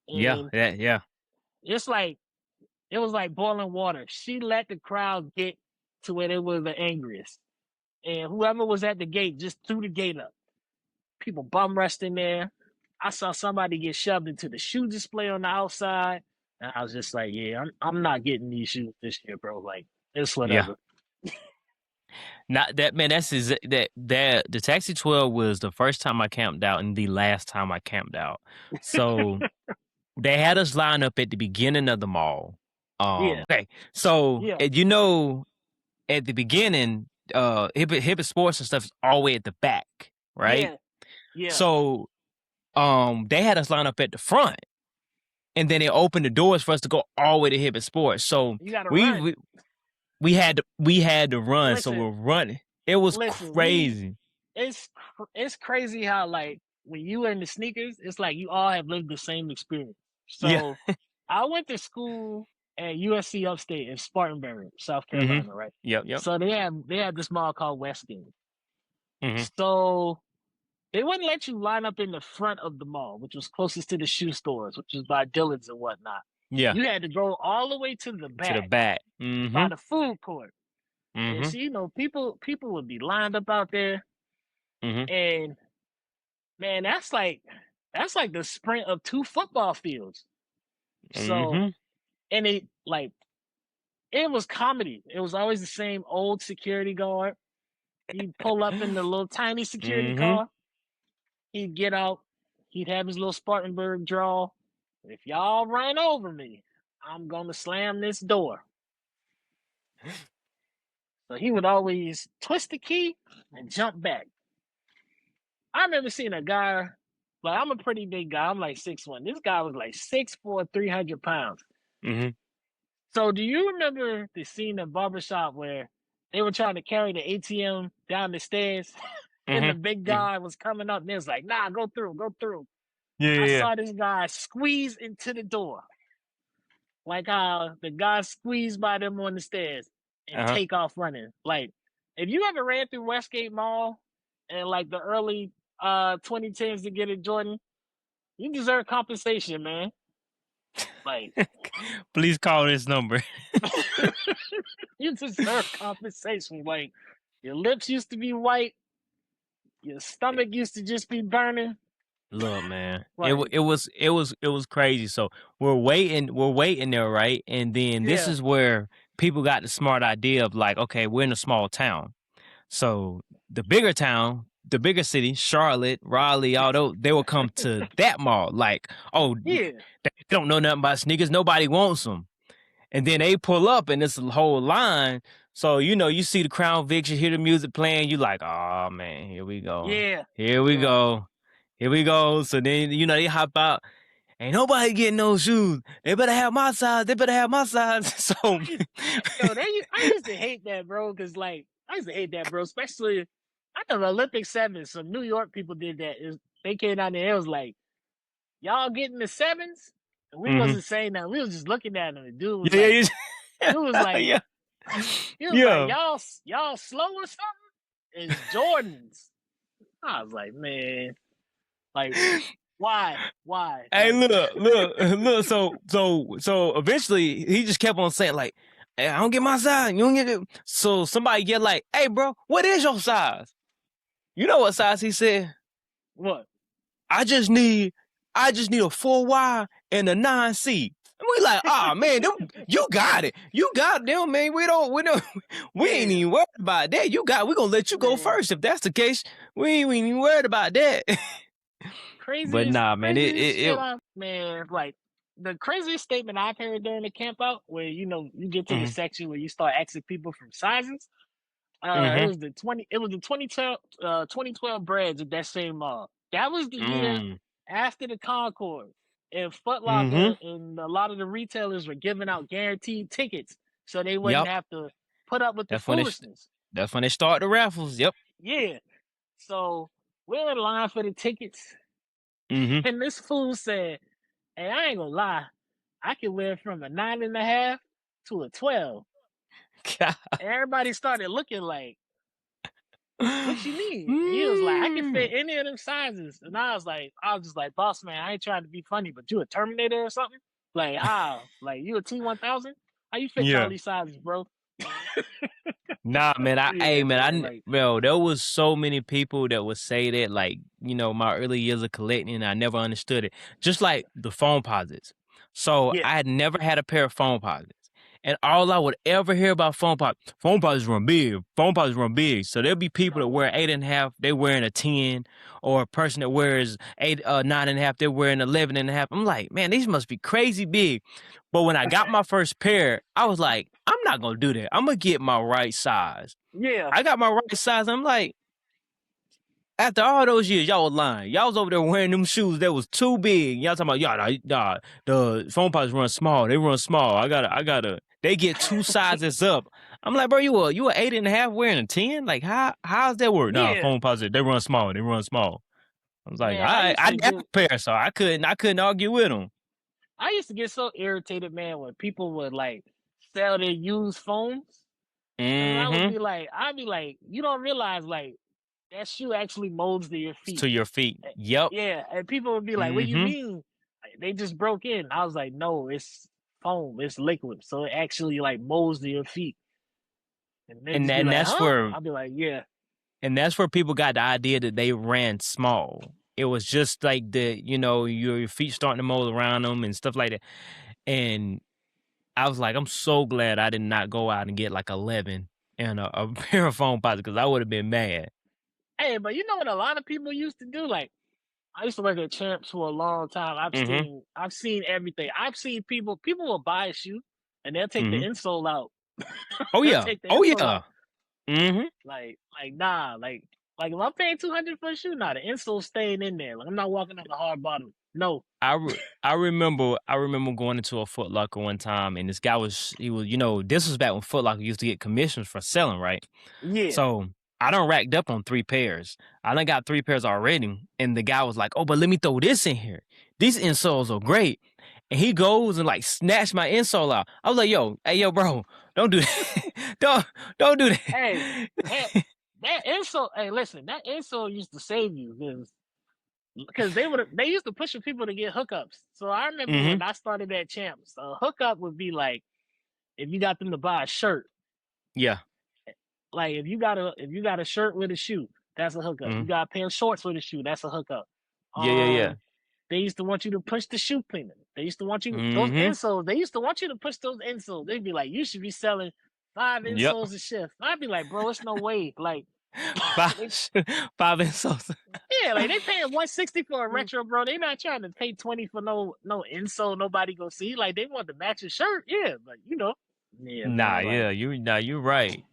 Yeah. And Yeah. it's like it was like boiling water. She let the crowd get to where they were the angriest. And whoever was at the gate just threw the gate up. People bum rushed in there. I saw somebody get shoved into the shoe display on the outside. And I was just like, yeah, I'm not getting these shoes this year, bro. Like, it's Yeah. whatever. Not that, man. That the Taxi 12 was the first time I camped out and the last time I camped out. So they had us line up at the beginning of the mall. Yeah, Okay. So yeah, at the beginning, Hibbett Sports and stuff is all the way at the back, right? yeah, yeah. So they had us line up at the front, and then they opened the doors for us to go all the way to Hibbett Sports. So You gotta we run. we, we had to run. So we're Listen, running. It was listen. crazy. It's crazy how like when you in the sneakers, it's like you all have lived the same experience. Yeah. So I went to school at USC Upstate in Spartanburg, South Mhm. Carolina, right? Yep. Yep. So they had this mall called Westgate. Mhm. So they wouldn't let you line up in the front of the mall, which was closest to the shoe stores, which was by Dillard's and whatnot. Yeah. You had to go all the way to the To the back back. by Mhm. the food court. And Mhm. see, people would be lined up out there, Mhm. and man, that's like the sprint of two football fields. So Mhm. and it was comedy. It was always the same old security guard. He'd pull up in the little tiny security Mhm. car. He'd get out. He'd have his little Spartanburg draw. If y'all run over me, I'm gonna slam this door. So he would always twist the key and jump back. I remember seeing a guy, like I'm a pretty big guy. I'm like 6'1". This guy was like 6'4", 300 pounds. Mhm. So do you remember the scene in Barbershop where they were trying to carry the ATM down the stairs and the Mhm. big Mhm. guy was coming up and it was like, nah, go through, go through. Yeah. I Yeah. saw this guy squeeze into the door. Like how the guy squeezed by them on the stairs and Uh huh. take off running. Like, if you ever ran through Westgate Mall, and like the early 2010s to get a Jordan, you deserve compensation, man. Like Please call this number. you deserve compensation. Like your lips used to be white, your stomach used to just be burning. Look, man, Like it was crazy. So we're waiting there, right? And then this yeah, is where people got the smart idea of like, okay, we're in a small town. So the bigger town, the bigger city, Charlotte, Raleigh, all those, they will come to that mall. Like, oh, yeah, they don't know nothing about sneakers. Nobody wants them. And then they pull up and it's a whole line. So, you see the Crown Vic, you hear the music playing, you like, oh man, here we go. yeah, Here we yeah. go. Here we go. So then, they hop out. Ain't nobody getting no shoes. They better have my size. They better have my size. So, I used to hate that, bro, because like I used to hate that, bro. Especially I know the Olympic 7s. Some New York people did that. They came down there. It was like y'all getting the 7s, and we mhm. wasn't saying that. We was just looking at them. The dude was Yeah, like, yeah, dude was like, yeah, he was like, yeah. y'all slow or something? It's Jordans. I was like, man, like why? Hey, Like, look. So eventually, he just kept on saying like, "Hey, I don't get my size. You don't get it." So somebody get like, "Hey, bro, what is your size?" You know what size he said? what? I just need a 4Y and a 9C. And we like, ah, man, you got it. You got them, man. We ain't Yeah, even worried about that. We're gonna let you go man. first. If that's the case, we ain't even worried about that. But nah, man, Craziest shit man, like the craziest statement I've heard during the camp out where you get to the mm-hmm, section where you start asking people from sizes. It mm-hmm, was the 2012 Breads at that same mall. That was the year after the Concord, and Foot mm-hmm. Locker and a lot of the retailers were giving out guaranteed tickets so they wouldn't Yep. have to put up with the That's when foolishness. they start the raffles. Yep. Yeah. So we're in line for the tickets. Mm-hmm. And this fool said, hey, I ain't gonna lie, I can wear from a 9.5 to a 12. And everybody started looking like, what you mean? And he was like, I can fit any of them sizes. And I was just like, boss man, I ain't trying to be funny, but you a Terminator or something? Like, like you a T1000? How you fit all Yeah. these sizes, bro? Nah, man. Yeah, man. Like, There was so many people that would say that, like, my early years of collecting, I never understood it. Just like the phone posits. So yeah, I had never had a pair of phone posits. And all I would ever hear about phone posits run big. Phone posits run big. So there'll be people that wear 8.5, they wearing a 10, or a person that wears 9.5, they're wearing 11.5. I'm like, man, these must be crazy big. But when I got my first pair, I was like, I'm not gonna do that. I'm gonna get my right size. yeah, I got my right size. I'm like, after all those years, y'all was lying. Y'all was over there wearing them shoes that was too big. Y'all talking about, nah, the phone pods run small. They run small. I gotta. They get 2 sizes up. I'm like, bro, you a 8.5 wearing a 10? Like, how's that work? Nah, yeah. phone pods, they run small. They run small. I was like, all Man, right, I didn't have a pair, so I couldn't argue with them. I used to get so irritated, man, when people would like sell their used phones. And Mm-hmm. I'd be like, you don't realize like that shoe actually molds to your feet. To your feet. Yep. Yeah. And people would be like, what do you Mm-hmm. mean? Like, they just broke in. I was like, no, it's foam, it's liquid. So it actually like molds to your feet. And they just be And like, that's huh? where I'll be like, yeah. And that's where people got the idea that they ran small. It was just like your feet starting to mold around them and stuff like that. And I was like, I'm so glad I did not go out and get like 11 and a pair of phone pods because I would have been mad. Hey, but you know what a lot of people used to do? Like, I used to work at Champs for a long time. Mm-hmm. I've seen everything. I've seen people will buy a shoe and they'll take the Mm-hmm. insole out. Oh They'll yeah. take the Oh insole yeah. out. Mm-hmm. Like nah, like if I'm paying 200 for a shoe, nah, the insole's staying in there. Like I'm not walking on the hard bottom. No. I remember going into a Foot Locker one time and this guy was this was back when Foot Locker used to get commissions for selling, right? Yeah. So I done racked up on 3 pairs. I done got 3 pairs already. And the guy was like, oh, but let me throw this in here. These insoles are great. And he goes and like snatched my insole out. I was like, hey, bro, don't do that. don't do that. Hey, that insult. Hey, listen, that insult used to save you because they used to push people to get hookups. So I remember Mm-hmm. when I started at Champs, a hookup would be like if you got them to buy a shirt. Yeah. Like if you got a shirt with a shoe, that's a hookup. You Mm-hmm. got a pair of shorts with a shoe, that's a hookup. Yeah, yeah, yeah. They used to want you to push the shoe cleaner. They used to want you those Mm-hmm. insoles. They used to want you to push those insoles. They'd be like, you should be selling 5 Yep. insoles a shift. I'd be like, bro, it's no way. Like, they, Five, five insults. yeah, like they paying 160 for a retro, bro. They not trying to pay 20 for no insole. Nobody go see. Like they want to match a shirt, yeah, but yeah, Nah, man, like yeah, you're right.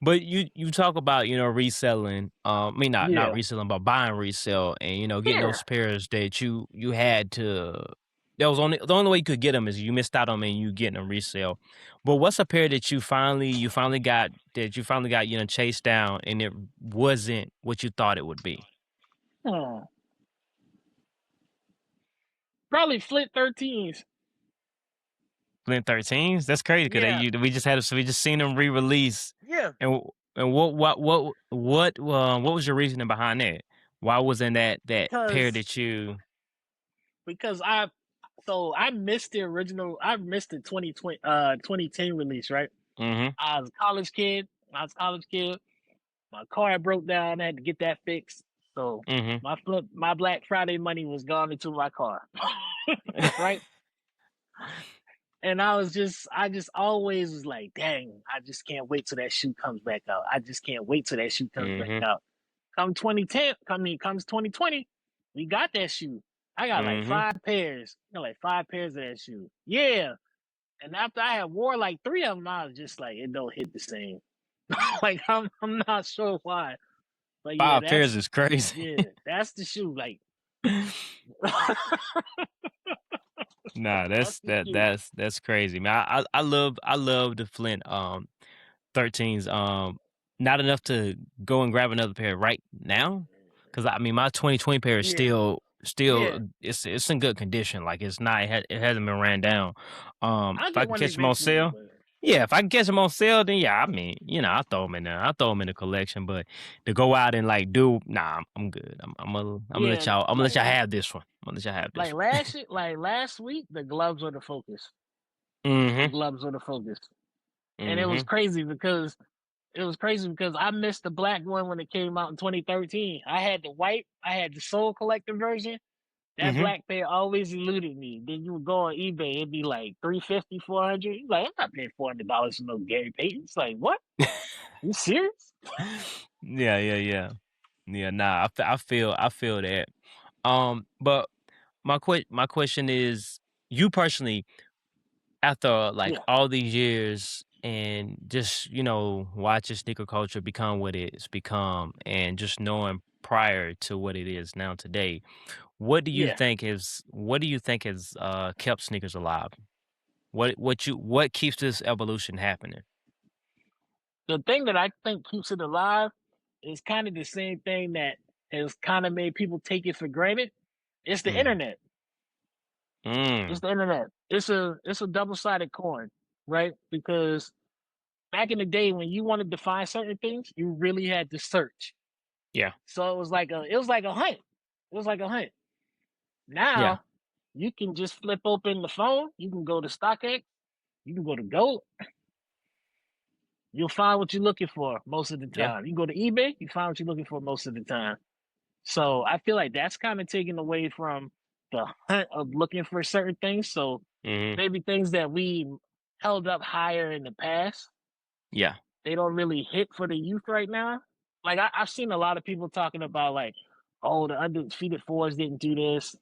But you talk about reselling. I mean not yeah, reselling, but buying resale, and getting yeah. those pairs that you had to. That was the only way you could get them is you missed out on them and you getting them resale. But what's a pair that you finally got chased down and it wasn't what you thought it would be? Hmm. Probably Flint 13s. Flint 13s. That's crazy because Yeah, we just seen them re-release. yeah. And what was your reasoning behind that? Why wasn't that pair Because that you? because I missed the original. I missed the 2010 release. Right. Mm-hmm. I was a college kid. My car broke down. I had to get that fixed. So Mm-hmm. my Black Friday money was gone into my car. Right. And I just always was like, dang, I just can't wait till that shoe comes back out. I just can't wait till that shoe comes back Mm-hmm. out. Comes 2020, we got that shoe. I got like Mm-hmm. 5 pairs. I got like 5 pairs of that shoe. Yeah. And after I had wore like 3 of them, I was just like, it don't hit the same. Like I'm not sure why. But yeah, 5 pairs is crazy. that's the shoe. Like Nah, that's that's the that shoe. that's crazy, man. I love the Flint 13s. Not enough to go and grab another pair right now, because I mean my 2020 pair is Yeah, still yeah. it's in good condition. Like it's not it hasn't been ran down. I'll If I get can one catch them on eventually, sale, but yeah. If I can catch them on sale, then yeah. I mean, I throw them in there. I throw them in the collection. But to go out and like nah, I'm good. yeah, I'm gonna let y'all have this one. I'm gonna let y'all have this one. like last week, the gloves were the focus. The Mm-hmm. gloves were the focus, and Mm-hmm. it was crazy because I missed the black one when it came out in 2013. I had the white, I had the Soul Collector version. That Mm-hmm. black pair always eluded me. Then you would go on eBay, it'd be like 350, 400. You're like, I'm not paying $400 for no Gary Payton. It's like, what? You serious? Yeah, yeah, yeah. Yeah, nah, I feel that. But my question is, you personally, after like Yeah, all these years and just, watching sneaker culture become what it's become and just knowing prior to what it is now today, yeah. what do you think has kept sneakers alive? What keeps this evolution happening? The thing that I think keeps it alive is kind of the same thing that has kind of made people take it for granted. It's the Mm. internet. It's Mm. the internet. It's a double sided coin, right? Because back in the day when you wanted to find certain things, you really had to search. Yeah. So it was like a hunt. It was like a hunt. Yeah. Now you can just flip open the phone. You can go to StockX. You can go to Go. You'll find what you're looking for most of the Yeah. time. You can go to eBay. You find what you're looking for most of the time. So I feel like that's kind of taken away from the hunt of looking for certain things. So Mhm. maybe things that we held up higher in the past, Yeah. they don't really hit for the youth right now. Like I've seen a lot of people talking about like, oh, the undefeated fours didn't do this.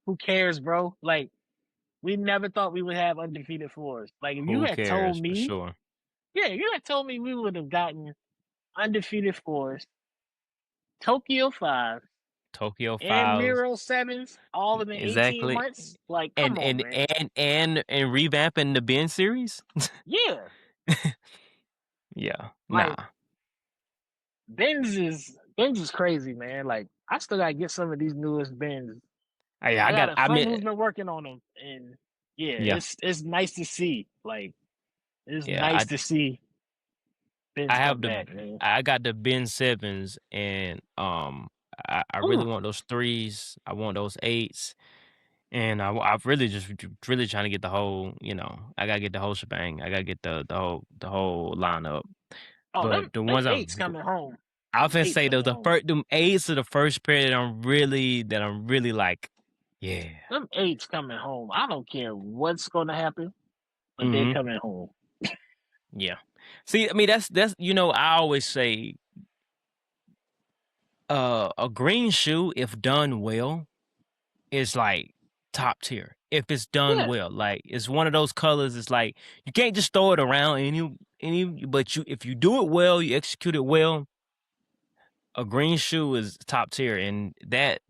Who cares, bro? Like we never thought we would have undefeated fours. Like if you Who had told cares for me, sure. yeah, if you had told me we would have gotten undefeated fours, Tokyo five, Tokyo and Files. Miro sevens all in the 18 Exactly. months. Like, And come on, and man. and and revamping the Ben series? Yeah. Yeah. Like Nah. Benz is crazy, man. Like I still gotta get some of these newest Benz. I got a I friend mean, who's been working on them, and yeah, yeah. it's nice to see. Like it's Yeah, nice to see. Ben's I come have back, man. I got the Ben 7s, and I really Ooh. want those 3s. I want those 8s, and I've really just really trying to get the whole, I gotta get the whole shebang. I gotta get the whole lineup. Oh, But the them ones eights coming home. I Them often eights say coming the home. first them 8s are the first pair that I'm really like, yeah. Them eights coming home. I don't care what's gonna happen, but they're Hmm. coming home. Yeah. See, I mean that's I always say a green shoe, if done well, is like top tier. If it's done Yeah. well, like it's one of those colors. It's like you can't just throw it around but if you do it well, you execute it well. A green shoe is top tier, and that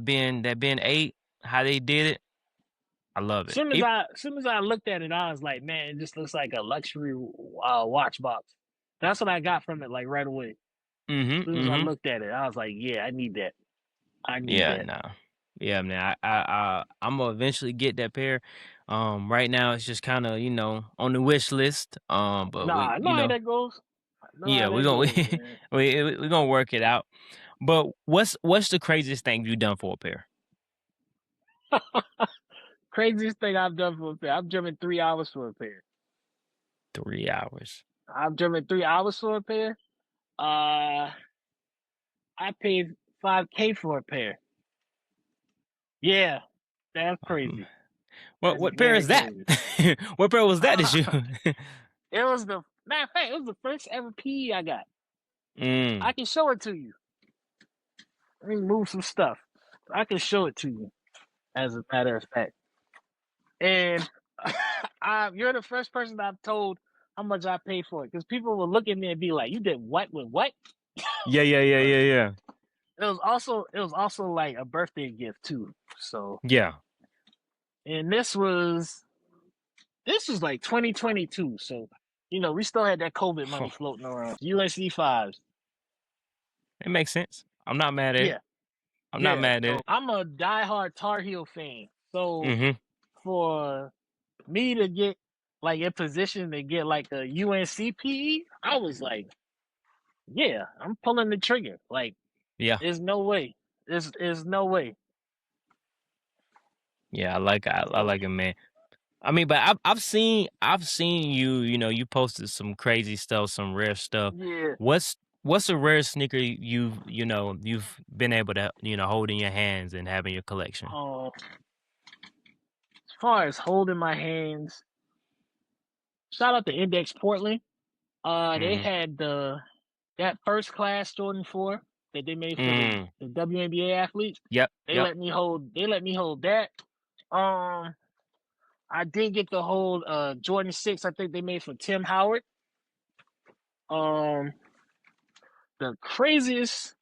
being 8, how they did it, I love it. Soon as I looked at it, I was like, man, it just looks like a luxury watch box. That's what I got from it, like right away. As soon as I Mm-hmm. looked at it, I was like, yeah, I need that. I need Yeah, that. nah. Yeah, man. I'm gonna eventually get that pair. Right now it's just kind of on the wish list. But Nah, I know how that goes. I know how yeah, we're that gonna goes, man. we're gonna work it out. But what's the craziest thing you done for a pair? Craziest thing I've done for a pair. I've driven 3 hours for a pair. 3 hours. I've driven 3 hours for a pair. Uh, I paid 5K for a pair. Yeah, that's crazy. What That's what pair very is that? crazy. What pair was that? That you? It was the matter of fact, it was the first ever PE I got. Mm. I can show it to you. Let me move some stuff. I can show it to you, as a matter of fact. And you're the first person I've told how much I paid for it, because people will look at me and be like, "You did what with what?" Yeah, yeah, yeah, But yeah, yeah. it was also like a birthday gift too. So, Yeah. and this was like 2022. So, we still had that COVID money floating around. USC fives. It makes sense. I'm not mad at it. Yeah, I'm not yeah. mad at So it. I'm a diehard Tar Heel fan. So Mm-hmm. for me to get like in position to get like a UNC PE, I was like, yeah, I'm pulling the trigger. Like, Yeah. there's no way. There's no way. Yeah, I So like it, man. I mean, but I've seen you. You posted some crazy stuff, some rare stuff. yeah. What's a rare sneaker you've been able to hold in your hands and have in your collection? As far as holding my hands, shout out to Index Portland. They Mm-hmm. had that first class Jordan 4 that they made for Mm. the WNBA athletes. Yep. They Yep. let me hold. They let me hold that. Um, I did get to hold Jordan 6. I think they made for Tim Howard. Um, the craziest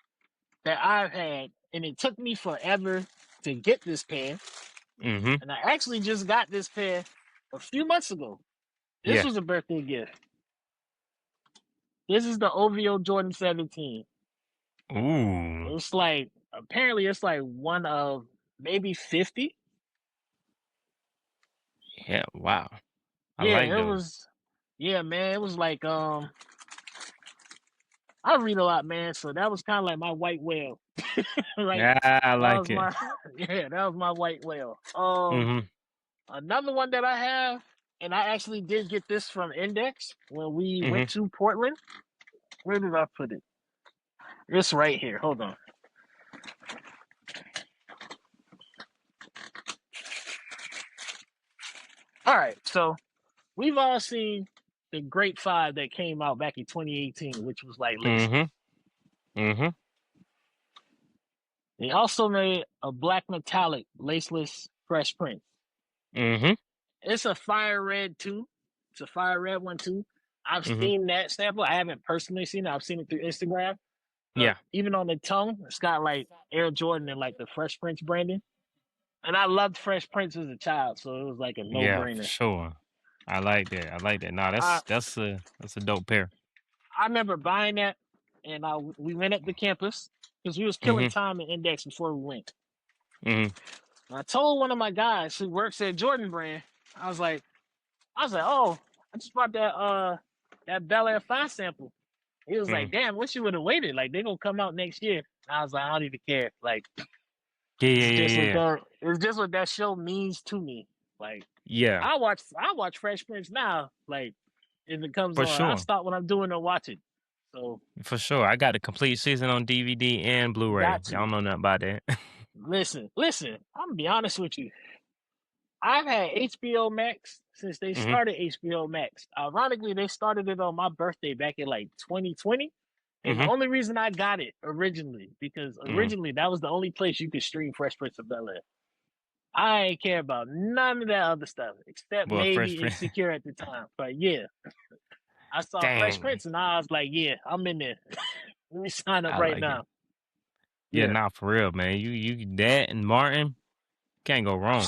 that I've had, and it took me forever to get this pair. Mm-hmm. And I actually just got this pair a few months ago. This Yeah. was a birthday gift. This is the OVO Jordan 17. Ooh. Apparently it's like one of maybe 50. Yeah. Wow. I like Yeah, it those. was. Yeah, man, it was like I read a lot, man, so that was kind of like my white whale, right? Yeah, I That like was it. my yeah, that was my white whale. Mm-hmm. Another one that I have, and I actually did get this from Index when we Mm-hmm. went to Portland. Where did I put it? It's right here. Hold on. All right, so we've all seen the Great Five that came out back in 2018, which was like laces. Mm-hmm. Mm-hmm. They also made a black metallic laceless Fresh Prince. Mm-hmm. It's a fire red too. It's a fire red one too. I've Mm-hmm. seen that sample. I haven't personally seen it. I've seen it through Instagram. Yeah. Even on the tongue, it's got like Air Jordan and like the Fresh Prince branding. And I loved Fresh Prince as a child, so it was like a no Yeah, for brainer. sure. I like that. I like that. Nah, I that's a dope pair. I remember buying that, and we went up to campus because we was killing Mm-hmm. time in Index before we went. Mm-hmm. And I told one of my guys who works at Jordan Brand, I was like, oh, I just bought that Bel Air 5 sample. He was like, Mm. "Damn, wish you would have waited. Like they gonna come out next year." I was like, "I don't even care. Like Yeah, it's yeah, just yeah, what yeah. that it's just what that show means to me. Like Yeah, I watch Fresh Prince now. Like if it comes for on, I sure. stop what I'm doing and watch it. So For sure. I got the complete season on DVD and Blu-ray. got Y'all to don't know nothing about that. listen. I'm gonna be honest with you. I've had HBO Max since they Hmm. started HBO Max. Ironically, they started it on my birthday back in like 2020. And the Hmm. only reason I got it originally, because Hmm. originally that was the only place you could stream Fresh Prince of Bel Air. I ain't care about none of that other stuff, except Boy, Fresh maybe Prince. Insecure at the time. But yeah, I saw Fresh Dang. Prince and I was like, yeah, I'm in there. Let me sign up I right like it. now. Yeah, Yeah, nah, for real, man. You that and Martin can't go wrong.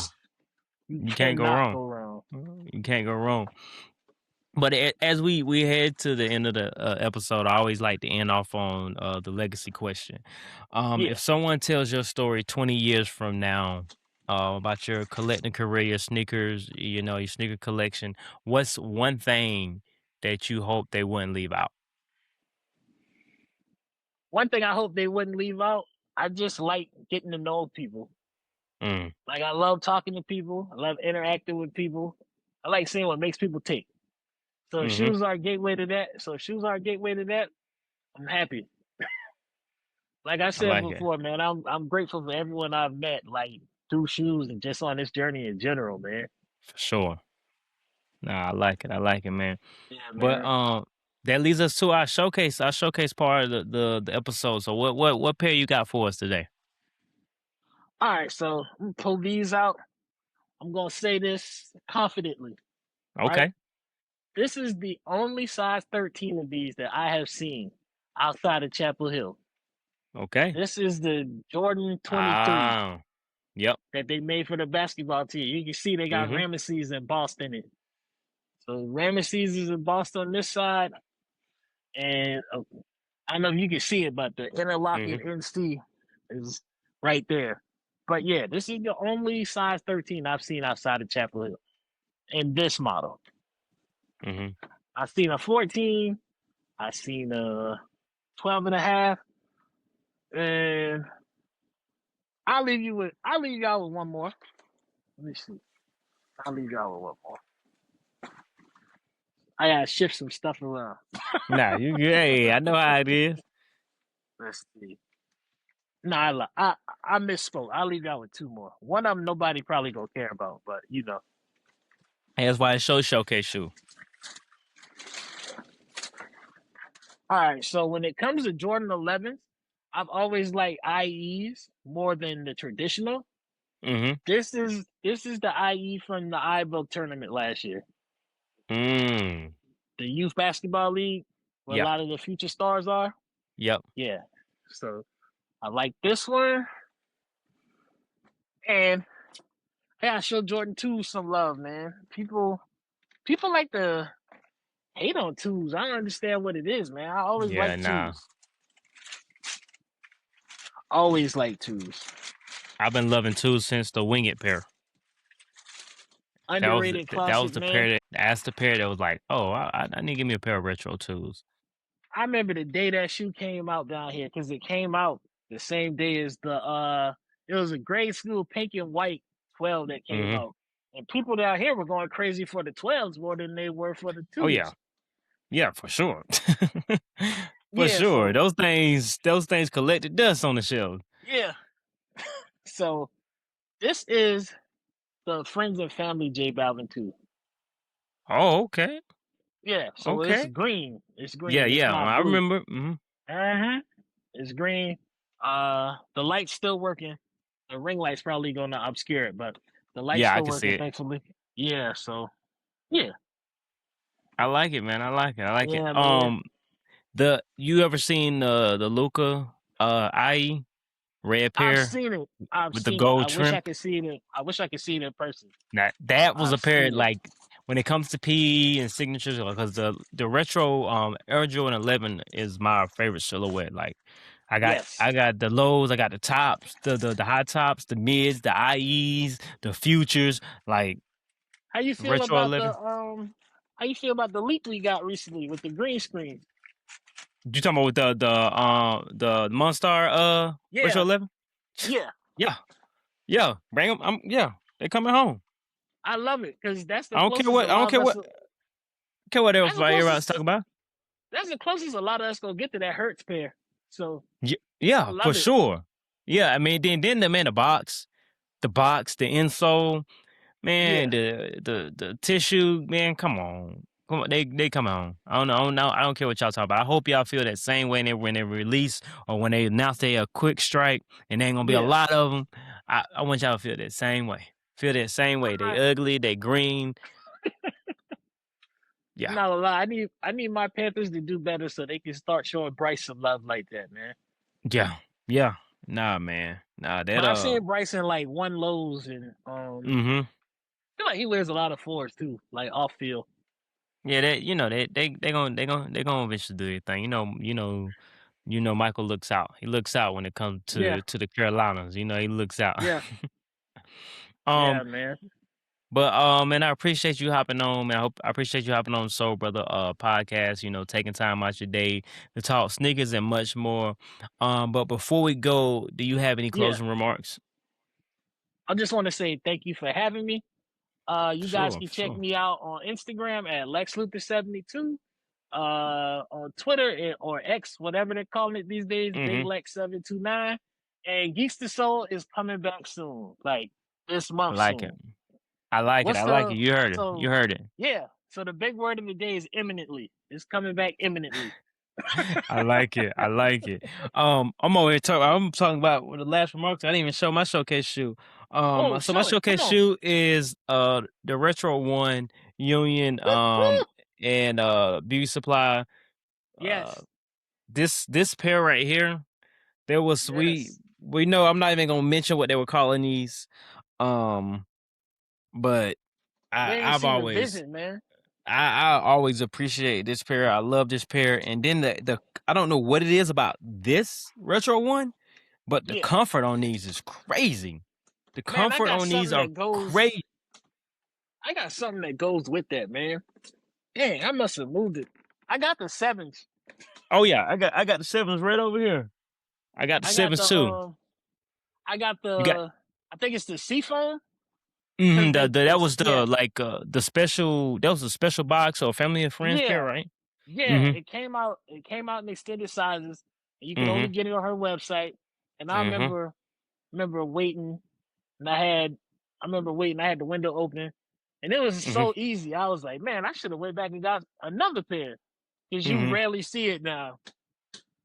you You can't go cannot wrong. go wrong. You can't go wrong. But as we head to the end of the episode, I always like to end off on the legacy question. Yeah. If someone tells your story 20 years from now about your collecting career, your sneakers, your sneaker collection, what's one thing that you hope they wouldn't leave out? One thing I hope they wouldn't leave out, I just like getting to know people. Mm, Like I love talking to people. I love interacting with people. I like seeing what makes people tick. So if mm-hmm. shoes are a gateway to that. So if shoes are a gateway to that, I'm happy. Like I I said like it. before, man, I'm grateful for everyone I've met, like through shoes and just on this journey in general, man. For sure. Nah, I like it. I like it, man. Yeah, But man. that leads us to our showcase part of the episode. So what pair you got for us today? All right, so I'm gonna pull these out. I'm gonna say this confidently, right? Okay. This is the only size 13 of these that I have seen outside of Chapel Hill. Okay. This is the Jordan 23 Ah, yep. that they made for the basketball team. You can see they got Mm-hmm. Ramesses embossed in it. So Ramesses is embossed on this side, and I don't know if you can see it, but the interlocking Mm-hmm. NC is right there. But yeah, this is the only size 13 I've seen outside of Chapel Hill in this model. Mm-hmm. I've seen a 14, I've seen a 12 and a half, and I'll leave y'all with one more. Let me see. I'll leave y'all with one more. I gotta shift some stuff around. Nah, you good. Hey, I know how it is. Let's see. No, I misspoke. I'll leave y'all with two more. One of them nobody probably gonna care about, but you know. Hey, that's why it shows showcase shoe. All right, so when it comes to Jordan 11s, I've always liked IEs more than the traditional. Mm-hmm. This is the IE from the Iville tournament last year, Mm. the youth basketball league, where a Yeah. lot of the future stars are. Yep. Yeah, so I like this one, and I gotta show Jordan 2 some love, man. People like to hate on twos. I don't understand what it is, man. I always Yeah, like nah. twos. Always like twos. I've been loving two since the Wing It pair. Underrated That was classic, the man. pair that's the pair that was like, oh, I need to give me a pair of retro twos. I remember the day that shoe came out down here because it came out the same day as it was a grade school pink and white 12 that came Mm-hmm. out. And people down here were going crazy for the 12s more than they were for the Oh yeah. twos. Yeah, for sure. For Yeah, sure. so Those things collected dust on the shelf. yeah. So this is the Friends and Family J Balvin 2. Oh, okay. Yeah, so it's Okay. green. It's Yeah, green. It's yeah. not I blue. remember. Mm-hmm. Uh-huh. It's green. The light's still working. The ring light's probably gonna obscure it, but the light's Yeah, I still can see working, it. thankfully. Yeah, so yeah. I like it, man. I like it. I like it. Yeah, man. You ever seen the Luca IE red I've pair seen it. I've with the seen it. gold I wish trim? I could see it. I wish I could see it in person. That was a I've pair seen it. like when it comes to PE and signatures, because the retro Air Jordan 11 is my favorite silhouette. Like Yes. I got the lows, I got the tops, the high tops, the mids, the IEs, the futures, like How you feel retro about the 11. how you feel about the leak we got recently with the green screen? You talking about with the Monstar Retro Yeah, 11? yeah. Yeah, yeah. Bring them. Yeah, they coming home. I love it because that's the I don't care closest a what. I lot don't of care us. what. Care what That's the everybody's talking closest. about. That's the closest a lot of us gonna get to that Hertz pair. So I Yeah, for love it. sure. Yeah, I mean, then the man, the box, the insole, man, Yeah, the tissue, man. Come on, they come on. I don't care what y'all talking about. I hope y'all feel that same way when they release or when they announce they a quick strike and there ain't gonna be a yeah. lot of them. I want y'all to feel that same way. Feel that same way. They I, ugly, they green. I'm Yeah, not gonna lie. I need my Panthers to do better so they can start showing Bryce some love like that, man. yeah, yeah. Nah, man. Nah, But that I've seen Bryce in like one lows and mm-hmm. I feel like he wears a lot of fours too, like off field. Yeah, they gonna eventually do their thing. Michael looks out. He looks out when it comes Yeah, to the Carolinas. He looks out. yeah, um, yeah, man. but man, I appreciate you hopping on, man. I appreciate you hopping on Soul Brother podcast. Taking time out your day to talk sneakers and much more. But before we go, do you have any Yeah. closing remarks? I just want to say thank you for having me. You guys Sure, can check sure. me out on Instagram at Lex Luthor 72. On Twitter or X, whatever they're calling it these days, Big Mm-hmm. Lex 729. And Geeks to Soul is coming back soon, like this I month like it. soon. I like it. What's I like it. the You heard it. You so heard it. yeah. So the big word of the day is imminently. It's coming back imminently. I like it. I like it. I'm over here talking. I'm talking about the last remarks. I didn't even show my showcase shoe. Oh, So my show it. Come showcase on. shoe is the Retro One Union and Beauty Supply. Uh, Yes. this pair right here. There was Yes. we know I'm not even gonna mention what they were calling these. Um, but We I ain't I've seen the always vision, man. I always appreciate this pair. I love this pair. And then the I don't know what it is about this retro one, but the Yeah. comfort on these is crazy. The Man, I comfort got on these something are that goes great. I got something that goes with that, man. Dang, I must have moved it. I got the sevens. Oh yeah, I got the sevens right over here. I got the I got sevens the too. I got You got the I think it's the seafoam because that it's was the like the special that was a special box or family and friends pair, yeah right? yeah Mm-hmm. it came out in extended sizes and you could only Mm-hmm. get it on her website. And I Mm-hmm. remember waiting and I remember waiting. I had the window open and it was Mm-hmm. so easy. I was like, man, I should have went back and got another pair because you Mm-hmm. rarely see it now.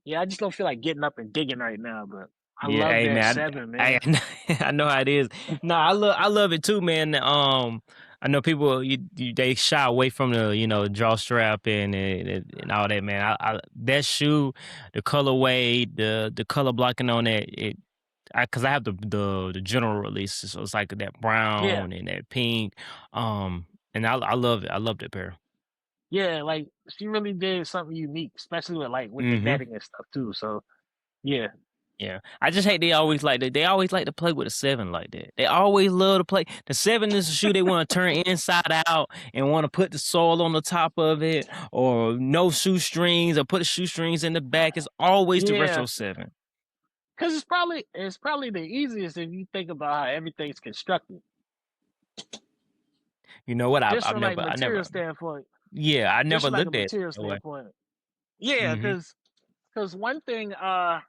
Yeah, I just don't feel like getting up and digging right now, but I Yeah, love hey that man, seven, I man. I know how it is. No, I love it too, man. I know people they shy away from the draw strap and all that, man. I that shoe, the colorway, the color blocking on it, because I have the general release, so it's like that Yeah, brown and that pink, and I love it. I love that pair. yeah, like she really did something unique, especially with the Mm-hmm. netting and stuff too. So yeah, Yeah, I just hate they always like to play with a seven like that. They always love to play. The seven is a shoe they want to turn inside out and want to put the sole on the top of it, or no shoestrings, or put the shoestrings in the back. It's always the yeah, retro seven. because it's probably the easiest if you think about how everything's constructed, You know what? just from like I material never, standpoint. yeah, I Just never from like a looked at it material that way. standpoint. Yeah, Mm-hmm. because one thing, because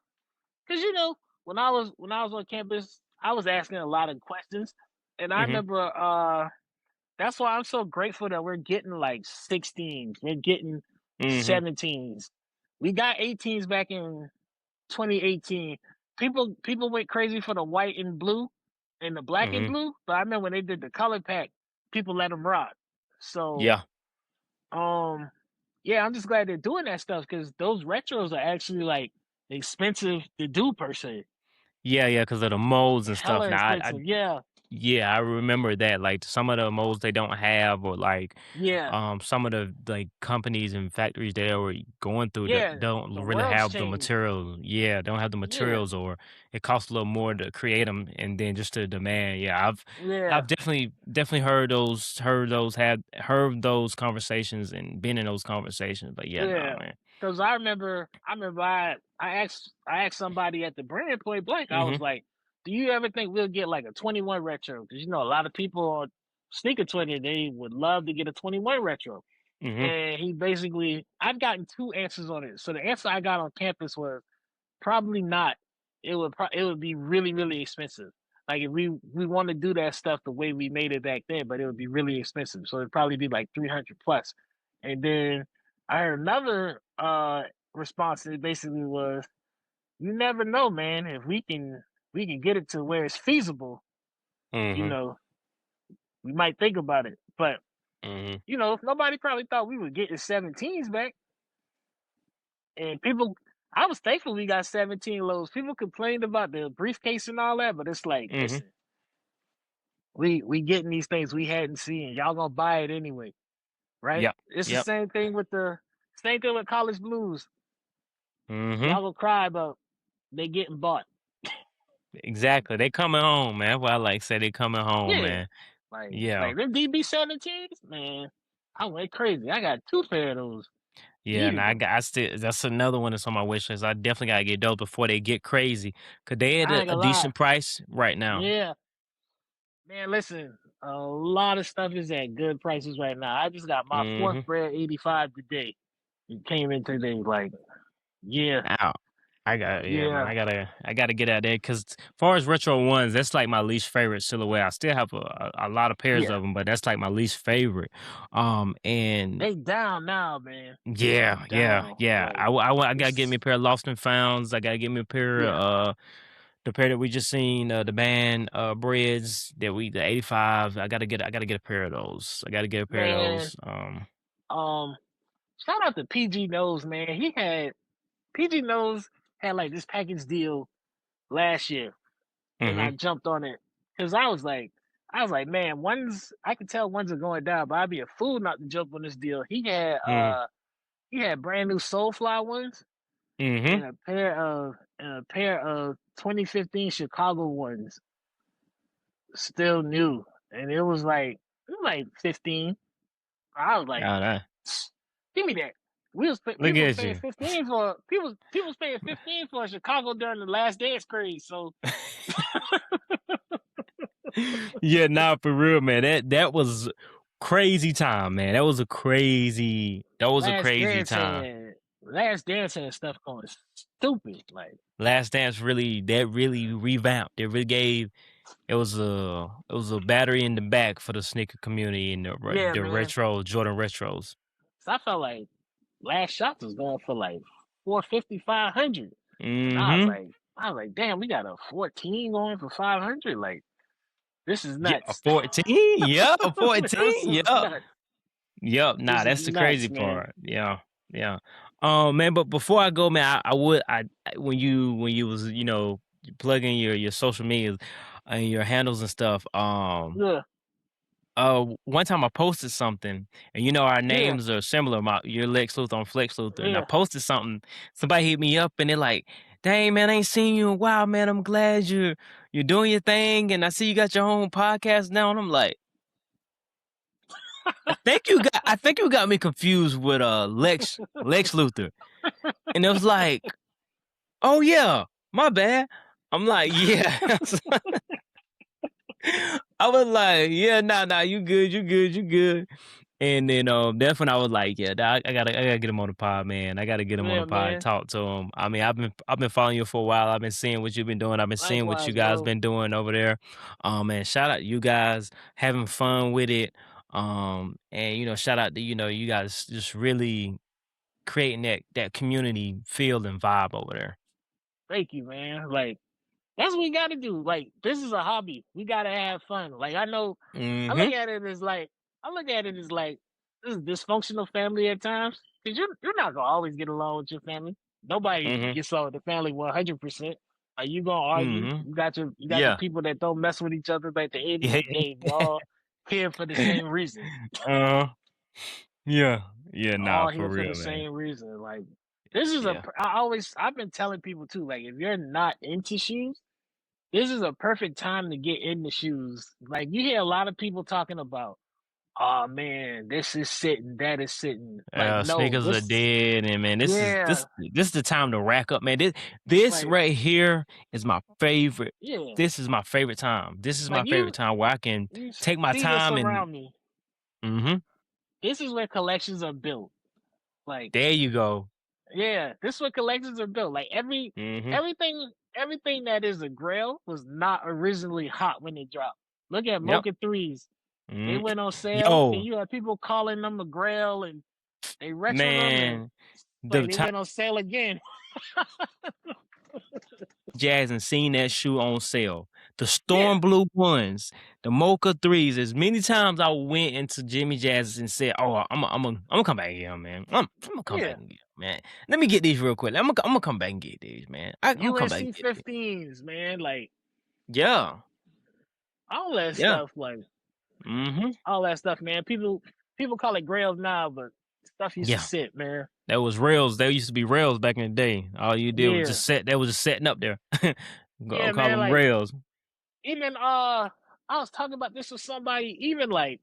when I was on campus, I was asking a lot of questions, and I Mm-hmm. remember that's why I'm so grateful that we're getting like 16s, we're getting Mm-hmm. 17s, we got 18s back in 2018. People went crazy for the white and blue and the black and Mm-hmm. blue, but I remember when they did the color pack, people let them rock. So Yeah. um yeah, I'm just glad they're doing that stuff because those retros are actually like expensive to do per se. Yeah, because of the molds and stuff. Hella Now, expensive. Yeah. yeah, I remember that. Like some of the molds they don't have, or like Yeah. some of the like companies and factories they are going through that Yeah. don't The really world's have the changed. material. Yeah, don't have the Yeah. materials, or it costs a little more to create them, and then just to demand. Yeah, Yeah. I've definitely heard those conversations and been in those conversations. But yeah, nah, Yeah. man. Because I asked somebody at the brand point blank. I was Mhm. like, "Do you ever think we'll get like a 21 retro?" Because a lot of people on sneaker Twitter, they would love to get a 21 retro. Mhm. And he basically, I've gotten two answers on it. So the answer I got on campus was probably not. It would be really really expensive. Like if we want to do that stuff the way we made it back then, but it would be really expensive. So it'd probably be like 300 plus. And then I heard another response that basically was, "You never know, man. If we can get it to where it's feasible, you Mhm. know, we might think about it." But Mhm. nobody probably thought we would get the 17s back. And people, I was thankful we got 17 lows. People complained about the briefcase and all that, but it's like, Mhm. listen, we getting these things we hadn't seen. Y'all gonna buy it anyway, right? Yep. It's the Yep. same thing with college blues. Mhm. Y'all gonna cry about they getting bought. Exactly. They coming home, man. Well, I like say they coming home, Yeah, man. like Yeah. like them DB 17s, man. I went crazy. I got two pair of those. Yeah, and Needed them. I still that's another one that's on my wish list. I definitely gotta get those before they get crazy, cause they at I ain't a gonna lie. decent price right now. Yeah, man. Listen, a lot of stuff is at good prices right now. I just got my fourth Mhm. Bred 85 today. It came in today. Like, yeah, Ow. I got yeah, man. yeah, I gotta get out there because far as retro ones, that's like my least favorite silhouette. I still have a lot of pairs yeah. of them, but that's like my least favorite. And They down now, man. They yeah, yeah, down. yeah. Like, I gotta get me it's a pair of Lost and Founds. I gotta get me a pair yeah, the pair that we just seen, the band breads that we the 85. I gotta get a pair of those. I gotta get a pair of man. those. Um, Shout out to PG Nose, man. PG Nose had like this package deal last year, and I Mhm. jumped on it because I was like, man, I could tell ones are going down, but I'd be a fool not to jump on this deal. Mhm. He had brand new Soulfly ones Mhm. and a pair of 2015 Chicago ones, still new, and it was like 15. I was like, Oh, that. give me that. Look People was at paying you. 15 for people was paying 15 for Chicago during the Last Dance craze. So Yeah, nah, for real, man. That was crazy time, man. That was a Last crazy Dance time. and Last Dance and stuff going stupid. Like, Last Dance really revamped. It really gave it was a battery in the back for the sneaker community and yeah, the man. retro Jordan retros. So I felt like Last Shots was going for like 450, 500, and Mhm. I was like, damn, we got a 14 going for 500. Like, this is Yeah, a nuts. 14. Yeah, a This 14. is Yep. nuts. Yep. This Nah, is that's the crazy nuts, man. part. Yeah. Yeah. Man, but before I go, man, I would when you was, plugging your social media and your handles and stuff, Yeah, one time I posted something, and our yeah, names are similar. You're Lex Luthor, I'm Flexx Luthor, and I yeah. posted something. Somebody hit me up, and they're like, "Dang man, I ain't seen you in a while, man. I'm glad you're doing your thing, and I see you got your own podcast now." And I'm like, I think you got me confused with Lex Luthor, and it was like, "Oh yeah, my bad." I'm like, "Yeah." I was like, "Yeah, nah, you good, you good, you good." And then that's when I was like, yeah, I gotta get him on the pod, man. I gotta get him on the Yeah, pod and man. talk to him. I mean, I've been following you for a while. I've been seeing what you've been doing. I've been seeing what you Likewise, guys bro. been doing over there. Man, shout out you guys having fun with it. And shout out to you guys just really creating that community feel and vibe over there. Thank you, man. Like, that's what we got to do. Like, this is a hobby. We got to have fun. Like, I look Mm-hmm. at it as like, I look at it as like, this is dysfunctional family at times. Because you're not going to always get along with your family. Nobody Mm-hmm. gets along with the family 100%. Are you going to argue? Mm-hmm. You got your Yeah. people that don't mess with each other. But at the end of Yeah. the day, we all here for the same reason. uh. Yeah. Yeah. Nah, All for here for the real, man. same reason. Like, this is Yeah. I've been telling people too, like, if you're not into shoes, this is a perfect time to get into shoes. Like, you hear a lot of people talking about, oh man, this is sitting, that is sitting. Like, no, Sneakers are this, dead, and man, this is yeah, this is the time to rack up, man. This like, right here is my favorite. yeah, This is my favorite time. This is my like favorite time where I can you take my see this time and around me. mm-hmm. This is where collections are built. Like, There you go. yeah, this is where collections are built. Like Mm-hmm. everything that is a grail was not originally hot when it dropped. Look at Yep. Mocha threes. They Mm. went on sale, and Yo, you had people calling them a grail, and they retro them, and man, like the they time went on sale again. Jazz and seen that shoe on sale. The Yeah, storm blue ones, the mocha threes. As many times I went into Jimmy Jazz's and said, "Oh, I'm gonna come back here, man. I'm gonna come back yeah. and get 'em, man. Let me get these real quick. I'm gonna come back and get these, man. I'm gonna come back and USC get these. 15s, man. Like Yeah, all that yeah. stuff, like Mm-hmm. all that stuff, man. People call it grails now, but stuff used to Yeah. sit, man. That was rails. There used to be rails back in the day. All you did was Yeah, just set. That was just setting up there. yeah, Call man. them Like rails. even I was talking about this with somebody. Even like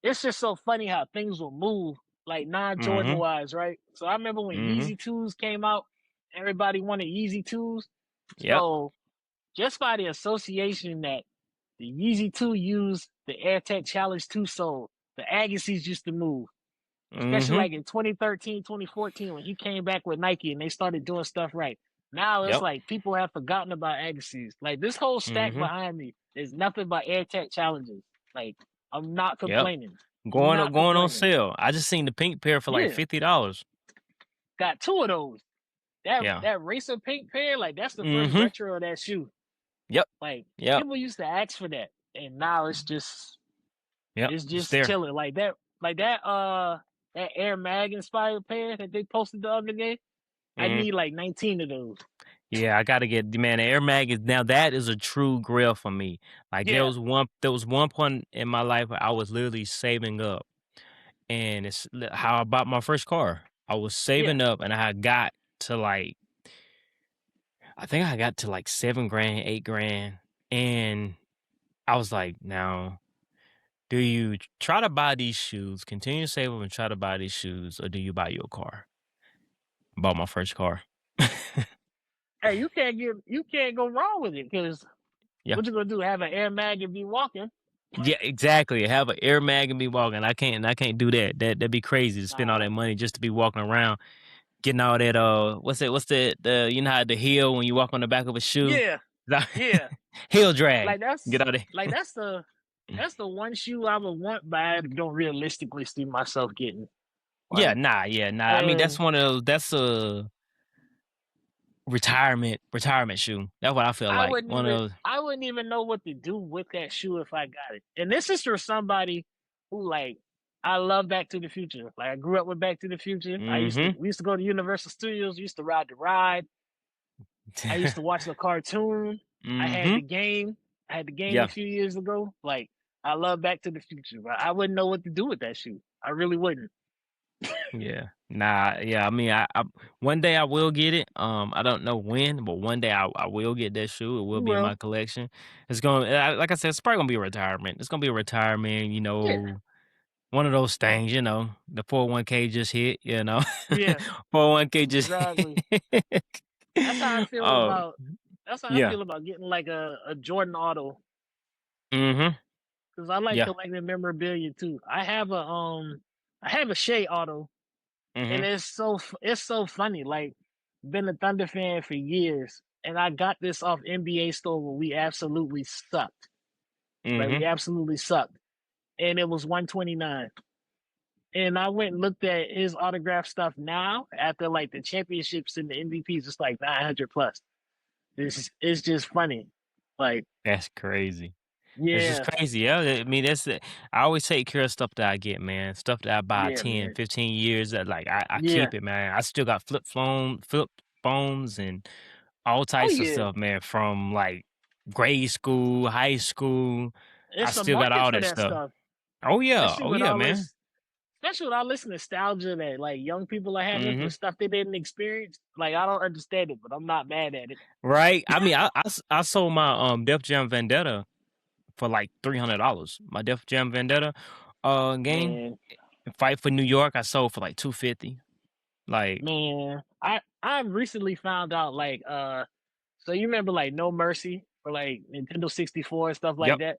it's just so funny how things will move, like non-Jordan Mm-hmm. wise, right? So I remember when Mm-hmm. Yeezy twos came out, everybody wanted Yeezy twos. Yep. So just by the association that the Yeezy 2 used the AirTech Challenge 2 sole, the Agassiz used to move, especially Mm-hmm. like in 2013, 2014 when he came back with Nike and they started doing stuff right. Now it's Yep. like people have forgotten about Agassiz. Like this whole stack Mm-hmm. behind me is nothing but AirTech challenges. Like I'm not Yep. complaining. I'm Going not going on complaining. sale. I just seen the pink pair for like Yeah, $50. got two of those. That Yeah. that racer pink pair, like that's the first Mm-hmm. retro of that shoe. Yep. Like Yep. people used to ask for that, and now Yep. it's It's just there. chilling. That Air Mag inspired pair that they posted the other day. I Mm. need like 19 of those. Yeah, I gotta get man. Air Mag is now that is a true grail for me. Like Yeah, there was one point in my life where I was literally saving up, and it's how I bought my first car. I was yeah. saving up, and I got to like I think I got to like 7 grand, 8 grand, and I was like, now. Do you try to buy these shoes, continue to save up and try to buy these shoes, or do you buy you a car? Bought my first car. Hey, you can't go wrong with it because Yeah. what you gonna do? Have an Air Mag and be walking? Yeah, exactly. Have an Air Mag and be walking. I can't do that. That'd be crazy to spend all Nah. that money just to be walking around, getting all that what's the you know how the heel when you walk on the back of a shoe? Yeah, yeah. Heel drag. Like Get out of there. that's the one shoe I would want, but I don't realistically see myself getting. Like, Yeah, nah. I mean that's and one of those that's a retirement shoe. That's what I feel like. One of those I wouldn't even know what to do with that shoe if I got it. And this is for somebody who like I love Back to the Future. Like I grew up with Back to the Future. mm-hmm. We used to go to Universal Studios, used to ride the ride. I used to watch the cartoon. I had mm-hmm. the game. I had the game a Yeah. few years ago. Like I love Back to the Future, but I wouldn't know what to do with that shoe. I really wouldn't. Yeah. Nah, yeah. I mean, I one day I will get it. I don't know when, but one day I will get that shoe. It will You be in my will. collection. It's going, like I said, it's probably gonna be a retirement. It's gonna be a retirement. Yeah. One of those things. The 401k just hit. Yeah. 401k just. Exactly. That's how I feel Oh about that's how I yeah. feel about getting like a Jordan auto. Mm-hmm. Because I like Yeah. collecting memorabilia too. I have a Shea auto, and Mm-hmm. it's so funny. Like, been a Thunder fan for years, and I got this off NBA store where we absolutely sucked. Like Mm-hmm. we absolutely sucked, and it was 129. And I went and looked at his autograph stuff now after like the championships and the MVPs. It's like 900 plus. It's just funny. Like, That's crazy. It's just yeah, crazy, yeah. I mean, that's it. I always take care of stuff that I get, man. Stuff that I buy yeah, 10, man, 15 years that like I yeah. keep it, man. I still got flip phones and all Oh types of yeah, stuff, man, from like grade school, high school. I it's a still got market all for that that stuff. stuff. Oh yeah. Especially Oh with yeah, all man. this especially with all this nostalgia that like young people are having for Hmm. stuff they didn't experience. Like I don't understand it, but I'm not mad at it. Right? I mean, I sold my Def Jam Vendetta for like $300. My Def Jam Vendetta. game. And Fight for New York, I sold for like 250. Like, man, I recently found out like so you remember like No Mercy for like Nintendo 64 and stuff like yep. that?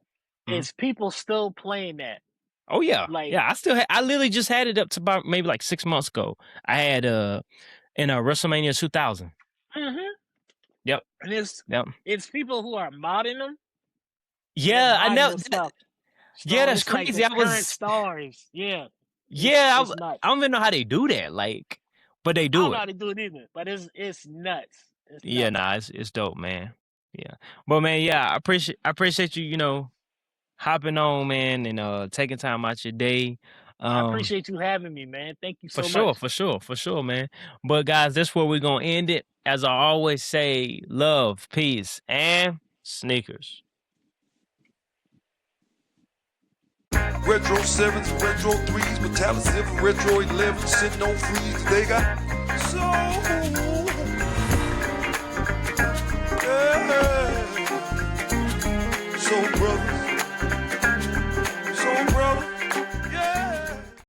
Mhm. It's people still playing that. Oh yeah, Like, yeah. I literally just had it up to about maybe like 6 months ago. I had in WrestleMania 2000. mhm. Yep, And yep. it's people who are modding them. They're Yeah, I modding know. the stuff. Yeah, So that's it's like crazy. the current stars. Yeah. Yeah, It's nuts. I don't even know how they do that. Like, but they I don't do know it. how to do it either, but it's nuts. It's Yeah, nuts. nah, it's dope, man. Yeah, but man, yeah, I appreciate you, hopping on, man, and taking time out your day. I Um, appreciate you having me, man. Thank you for so sure, much. for sure, for sure, man. But guys, that's where we're gonna end it. As I always say, love, peace, and sneakers. Retro 7s, retro 3s, metallic silver, retro 11s, sitting on freeze. They got soul. Yeah.